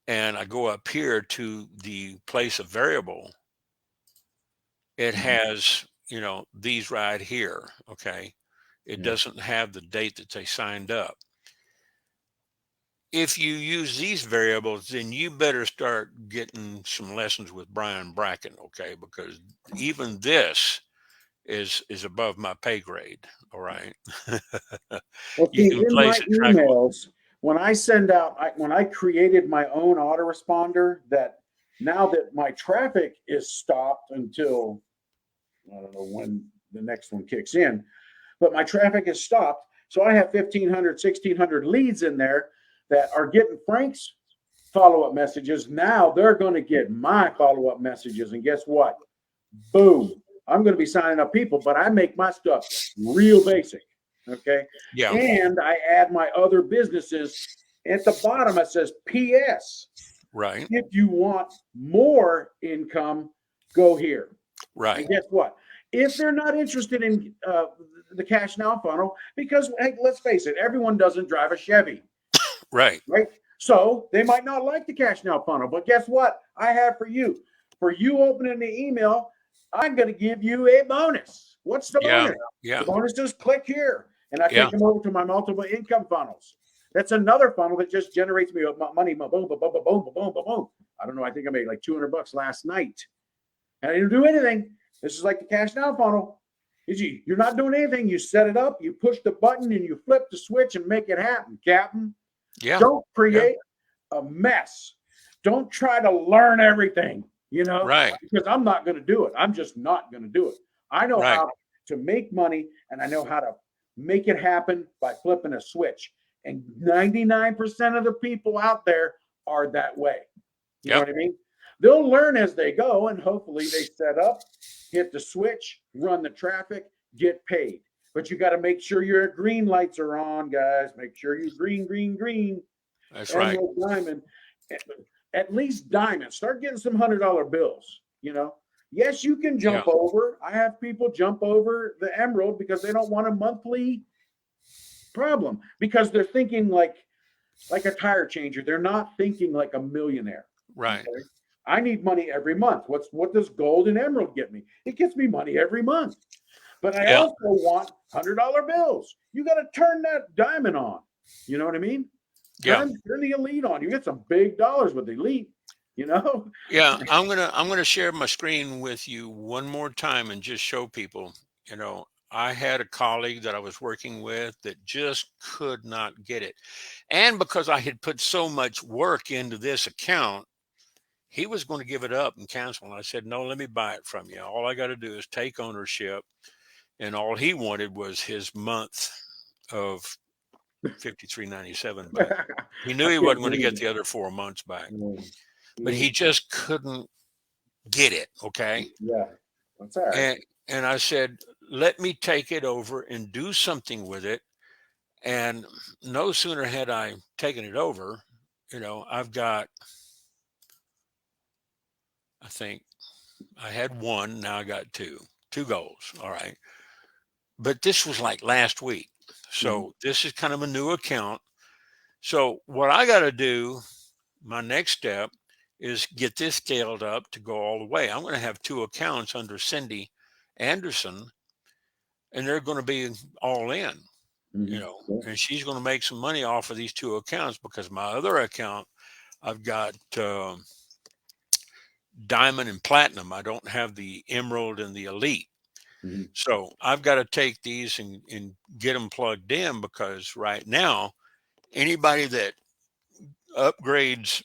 [SPEAKER 1] and I go up here to the place of variable, it
[SPEAKER 2] Mm-hmm.
[SPEAKER 1] has, these right here. Okay. It
[SPEAKER 2] Yeah.
[SPEAKER 1] doesn't have the date that they signed up. If you use these variables, then you better start getting some lessons with Brian Bracken, okay? Because even this is above my pay grade. All right.
[SPEAKER 2] Well,
[SPEAKER 1] You
[SPEAKER 2] see,
[SPEAKER 1] can
[SPEAKER 2] in my
[SPEAKER 1] place it, track it.
[SPEAKER 2] emails, when I send out, when I created my own autoresponder, that now that my traffic is stopped until I don't know when the next one kicks in, but my traffic is stopped. So I have 1,500, 1,600 leads in there that are getting Frank's follow up messages. Now they're going to get my follow up messages. And guess what? Boom. I'm going to be signing up people, but I make my stuff real basic. Okay.
[SPEAKER 1] Yeah.
[SPEAKER 2] And I add my other businesses. At the bottom, it says PS.
[SPEAKER 1] Right.
[SPEAKER 2] If you want more income, go here.
[SPEAKER 1] Right.
[SPEAKER 2] And guess what? If they're not interested in the cash now funnel, because hey, let's face it, everyone doesn't drive a Chevy,
[SPEAKER 1] Right.
[SPEAKER 2] right? So they might not like the cash now funnel, but guess what? I have for you. For you opening the email, I'm going to give you a bonus. What's the
[SPEAKER 1] Yeah.
[SPEAKER 2] bonus?
[SPEAKER 1] Yeah.
[SPEAKER 2] The bonus is click here, and I
[SPEAKER 1] Yeah.
[SPEAKER 2] take them over to my multiple income funnels. That's another funnel that just generates me money. Boom, boom, boom, boom, boom, boom, boom, boom. I don't know. I think I made like $200 last night. And I didn't do anything. This is like the cash now funnel. You're not doing anything. You set it up, you push the button, and you flip the switch and make it happen, Captain.
[SPEAKER 1] Yeah.
[SPEAKER 2] Don't
[SPEAKER 1] Yeah.
[SPEAKER 2] create a mess. Don't try to learn everything,
[SPEAKER 1] Right.
[SPEAKER 2] because I'm not going to do it. I'm just not going to do it. I know
[SPEAKER 1] Right.
[SPEAKER 2] how to make money, and I know how to make it happen by flipping a switch. And 99% of the people out there are that way. You know
[SPEAKER 1] Yep.
[SPEAKER 2] what I mean? They'll learn as they go, and hopefully they set up, hit the switch, run the traffic, get paid. But you got to make sure your green lights are on, guys. Make sure you green, green, green,
[SPEAKER 1] That's right.
[SPEAKER 2] emerald, diamond, at least diamond. Start getting some $100 bills. Yes, you can
[SPEAKER 1] Yeah.
[SPEAKER 2] jump over. I have people jump over the emerald because they don't want a monthly problem, because they're thinking like a tire changer. They're not thinking like a millionaire.
[SPEAKER 1] Right.
[SPEAKER 2] Okay? I need money every month. What does gold and emerald get me? It gets me money every month. But I
[SPEAKER 1] Yeah.
[SPEAKER 2] also want $100 bills. You got to turn that diamond on. You know what I mean?
[SPEAKER 1] Yeah.
[SPEAKER 2] Turn the elite on. You get some big dollars with the elite.
[SPEAKER 1] Yeah. I'm gonna share my screen with you one more time and just show people, I had a colleague that I was working with that just could not get it. And because I had put so much work into this account, he was going to give it up and cancel. And I said, no, let me buy it from you. All I got to do is take ownership. And all he wanted was his month of $53.97 back. He knew
[SPEAKER 2] I
[SPEAKER 1] he
[SPEAKER 2] can't
[SPEAKER 1] wasn't going to
[SPEAKER 2] believe
[SPEAKER 1] get
[SPEAKER 2] it.
[SPEAKER 1] the other 4 months back, but
[SPEAKER 2] Mm.
[SPEAKER 1] he just couldn't get it. Okay.
[SPEAKER 2] Yeah, that's all right.
[SPEAKER 1] And I said, let me take it over and do something with it. And no sooner had I taken it over, I've got, I think I had one, now I got two goals. All right. But this was like last week.
[SPEAKER 2] Mhm.
[SPEAKER 1] So this is kind of a new account. So what I got to do, my next step is get this scaled up to go all the way. I'm going to have 2 accounts under Cindy Anderson, and they're going to be all in,
[SPEAKER 2] Cool.
[SPEAKER 1] and she's going to make some money off of these 2 accounts, because my other account, I've got diamond and platinum. I don't have the emerald and the elite.
[SPEAKER 2] Mhm.
[SPEAKER 1] So I've got to take these and get them plugged in, because right now, anybody that upgrades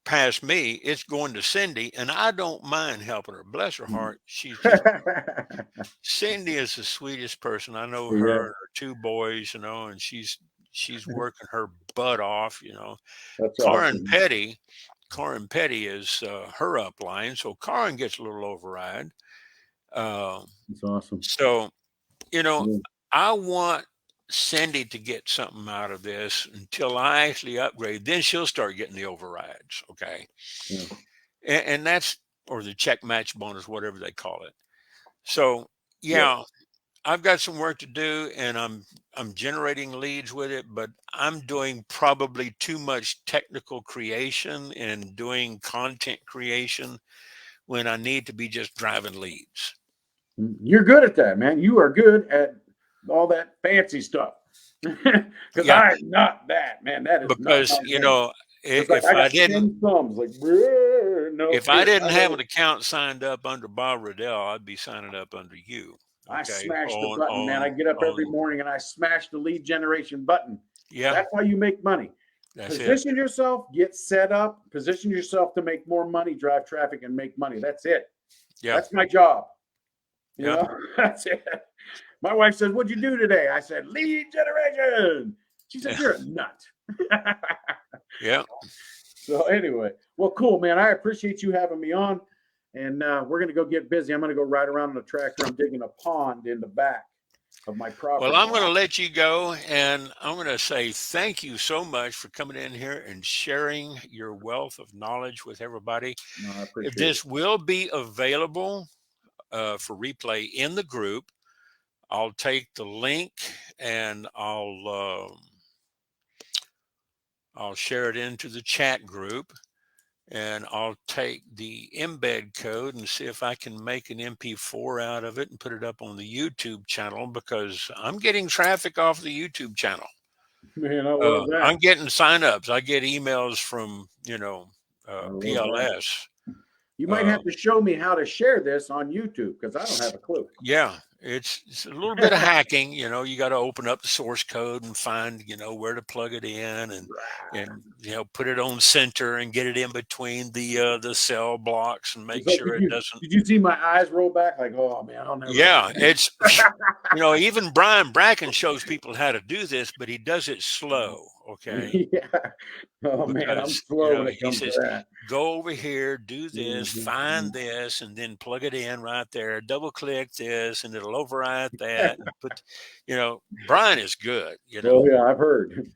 [SPEAKER 1] past me, it's going to Cindy, and I don't mind helping her. Bless her
[SPEAKER 2] Mhm.
[SPEAKER 1] heart. She's just, Cindy is the sweetest person. I know
[SPEAKER 2] Yeah,
[SPEAKER 1] her and her 2 boys, and she's working her butt off.
[SPEAKER 2] that's
[SPEAKER 1] Karin
[SPEAKER 2] awesome.
[SPEAKER 1] Petty, Karin Petty is her upline, so Karin gets a little override. Uh,
[SPEAKER 2] That's awesome.
[SPEAKER 1] so you know,
[SPEAKER 2] Yeah,
[SPEAKER 1] I want Cindy to get something out of this until I actually upgrade. Then she'll start getting the overrides. Okay.
[SPEAKER 2] yeah,
[SPEAKER 1] And that's, or the check match bonus, whatever they call it. So,
[SPEAKER 2] yeah.
[SPEAKER 1] yeah, I've got some work to do, and I'm generating leads with it, but I'm doing probably too much technical creation and doing content creation when I need to be just driving leads.
[SPEAKER 2] You're good at that, man. You are good at all that fancy stuff. Because
[SPEAKER 1] Yeah,
[SPEAKER 2] I'm not that, man. That is not
[SPEAKER 1] because
[SPEAKER 2] my thing. It's like
[SPEAKER 1] if
[SPEAKER 2] I
[SPEAKER 1] I
[SPEAKER 2] got
[SPEAKER 1] didn't
[SPEAKER 2] 10 thumbs. Like, "Bruh, no,
[SPEAKER 1] if I
[SPEAKER 2] here,
[SPEAKER 1] didn't have an account signed up under Bob Riddell, I'd be signing up under you.
[SPEAKER 2] I
[SPEAKER 1] Okay.
[SPEAKER 2] smash the button, man. I get up every morning and I smash the lead generation button.
[SPEAKER 1] Yeah,
[SPEAKER 2] That's how you make money.
[SPEAKER 1] that's it.
[SPEAKER 2] Position yourself, get set up, position yourself to make more money, drive traffic, and make money. That's it.
[SPEAKER 1] Yeah.
[SPEAKER 2] That's my job. You
[SPEAKER 1] Yeah.
[SPEAKER 2] know, that's it. My wife says, "What'd you do today?" I said, "Lead generation." She said,
[SPEAKER 1] Yeah.
[SPEAKER 2] "You're a nut."
[SPEAKER 1] Yeah.
[SPEAKER 2] So anyway, well, cool, man. I appreciate you having me on, and we're gonna go get busy. I'm gonna go ride around on the tractor. I'm digging a pond in the back of my
[SPEAKER 1] Well,
[SPEAKER 2] property.
[SPEAKER 1] I'm going to let you go, and I'm going to say thank you so much for coming in here and sharing your wealth of knowledge with everybody.
[SPEAKER 2] No, I appreciate it.
[SPEAKER 1] This will be available for replay in the group. I'll take the link and I'll share it into the chat group, and I'll take the embed code and see if I can make an MP4 out of it and put it up on the YouTube channel, because I'm getting traffic off the YouTube channel.
[SPEAKER 2] Man, I love
[SPEAKER 1] I'm
[SPEAKER 2] that.
[SPEAKER 1] getting signups. I get emails from,
[SPEAKER 2] I love that.
[SPEAKER 1] PLS.
[SPEAKER 2] You might
[SPEAKER 1] Uh,
[SPEAKER 2] have to show me how to share this on YouTube because I don't have a clue.
[SPEAKER 1] yeah, it's a little bit of hacking. You got to open up the source code and find, where to plug it in, and put it on center and get it in between the cell blocks and
[SPEAKER 2] It's
[SPEAKER 1] make
[SPEAKER 2] like,
[SPEAKER 1] sure it doesn't.
[SPEAKER 2] did you see my eyes roll back? Like, oh man, I'll never do
[SPEAKER 1] Yeah, it's even Brian Bracken shows people how to do this, but he does it slow. Okay.
[SPEAKER 2] it. Yeah. Oh man, I'm
[SPEAKER 1] Because
[SPEAKER 2] slow when it
[SPEAKER 1] he
[SPEAKER 2] comes to
[SPEAKER 1] says,
[SPEAKER 2] that.
[SPEAKER 1] go over here, do this,
[SPEAKER 2] Mhm.
[SPEAKER 1] find this, and then plug it in right there, double click this, and it'll override that, and put, Brian is good,
[SPEAKER 2] Oh yeah, I've heard,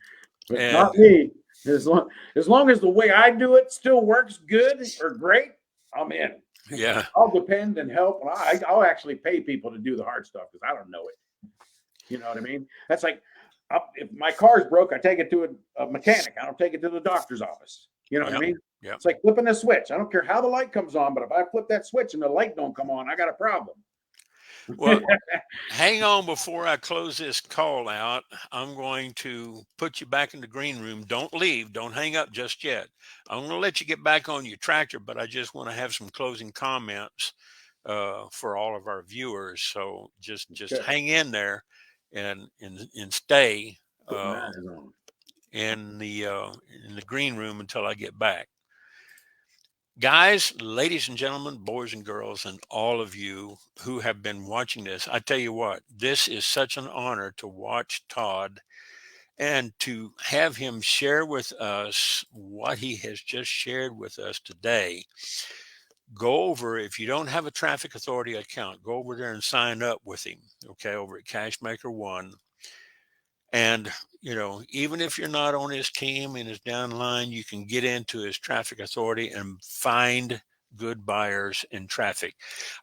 [SPEAKER 2] but
[SPEAKER 1] and
[SPEAKER 2] not me. As long as the way I do it still works good or great, I'm in.
[SPEAKER 1] yeah,
[SPEAKER 2] I'll depend and help. And I'll actually pay people to do the hard stuff because I don't know it. You know what I mean? That's like, if my car's broke, I take it to a mechanic. I don't take it to the doctor's office. You know what I
[SPEAKER 1] yeah,
[SPEAKER 2] mean?
[SPEAKER 1] yeah.
[SPEAKER 2] It's like flipping a switch. I don't care how the light comes on, but if I flip that switch and the light don't come on, I got a problem.
[SPEAKER 1] Well, hang on before I close this call out. I'm going to put you back in the green room. Don't leave. Don't hang up just yet. I'm going to let you get back on your tractor, but I just want to have some closing comments for all of our viewers. So just
[SPEAKER 2] Okay.
[SPEAKER 1] hang in there and stay
[SPEAKER 2] Putting
[SPEAKER 1] uh,
[SPEAKER 2] that on.
[SPEAKER 1] in the uh, in the green room until I get back. Guys, ladies and gentlemen, boys and girls, and all of you who have been watching this, I tell you what, this is such an honor to watch Todd and to have him share with us what he has just shared with us today. Go over, if you don't have a Traffic Authority account, go over there and sign up with him, okay, over at Cashmaker One. And, even if you're not on his team and his downline, you can get into his Traffic Authority and find good buyers in traffic.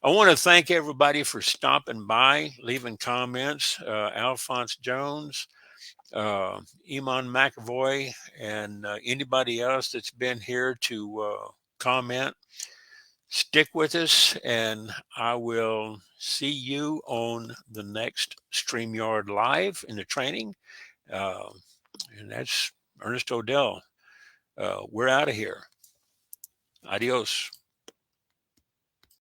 [SPEAKER 1] I want to thank everybody for stopping by, leaving comments. Alphonse Jones, Iman McAvoy, and anybody else that's been here to comment. Stick with us, and I will see you on the next StreamYard Live in the training. Uh, and that's Ernest Odell. We're out of here. Adios.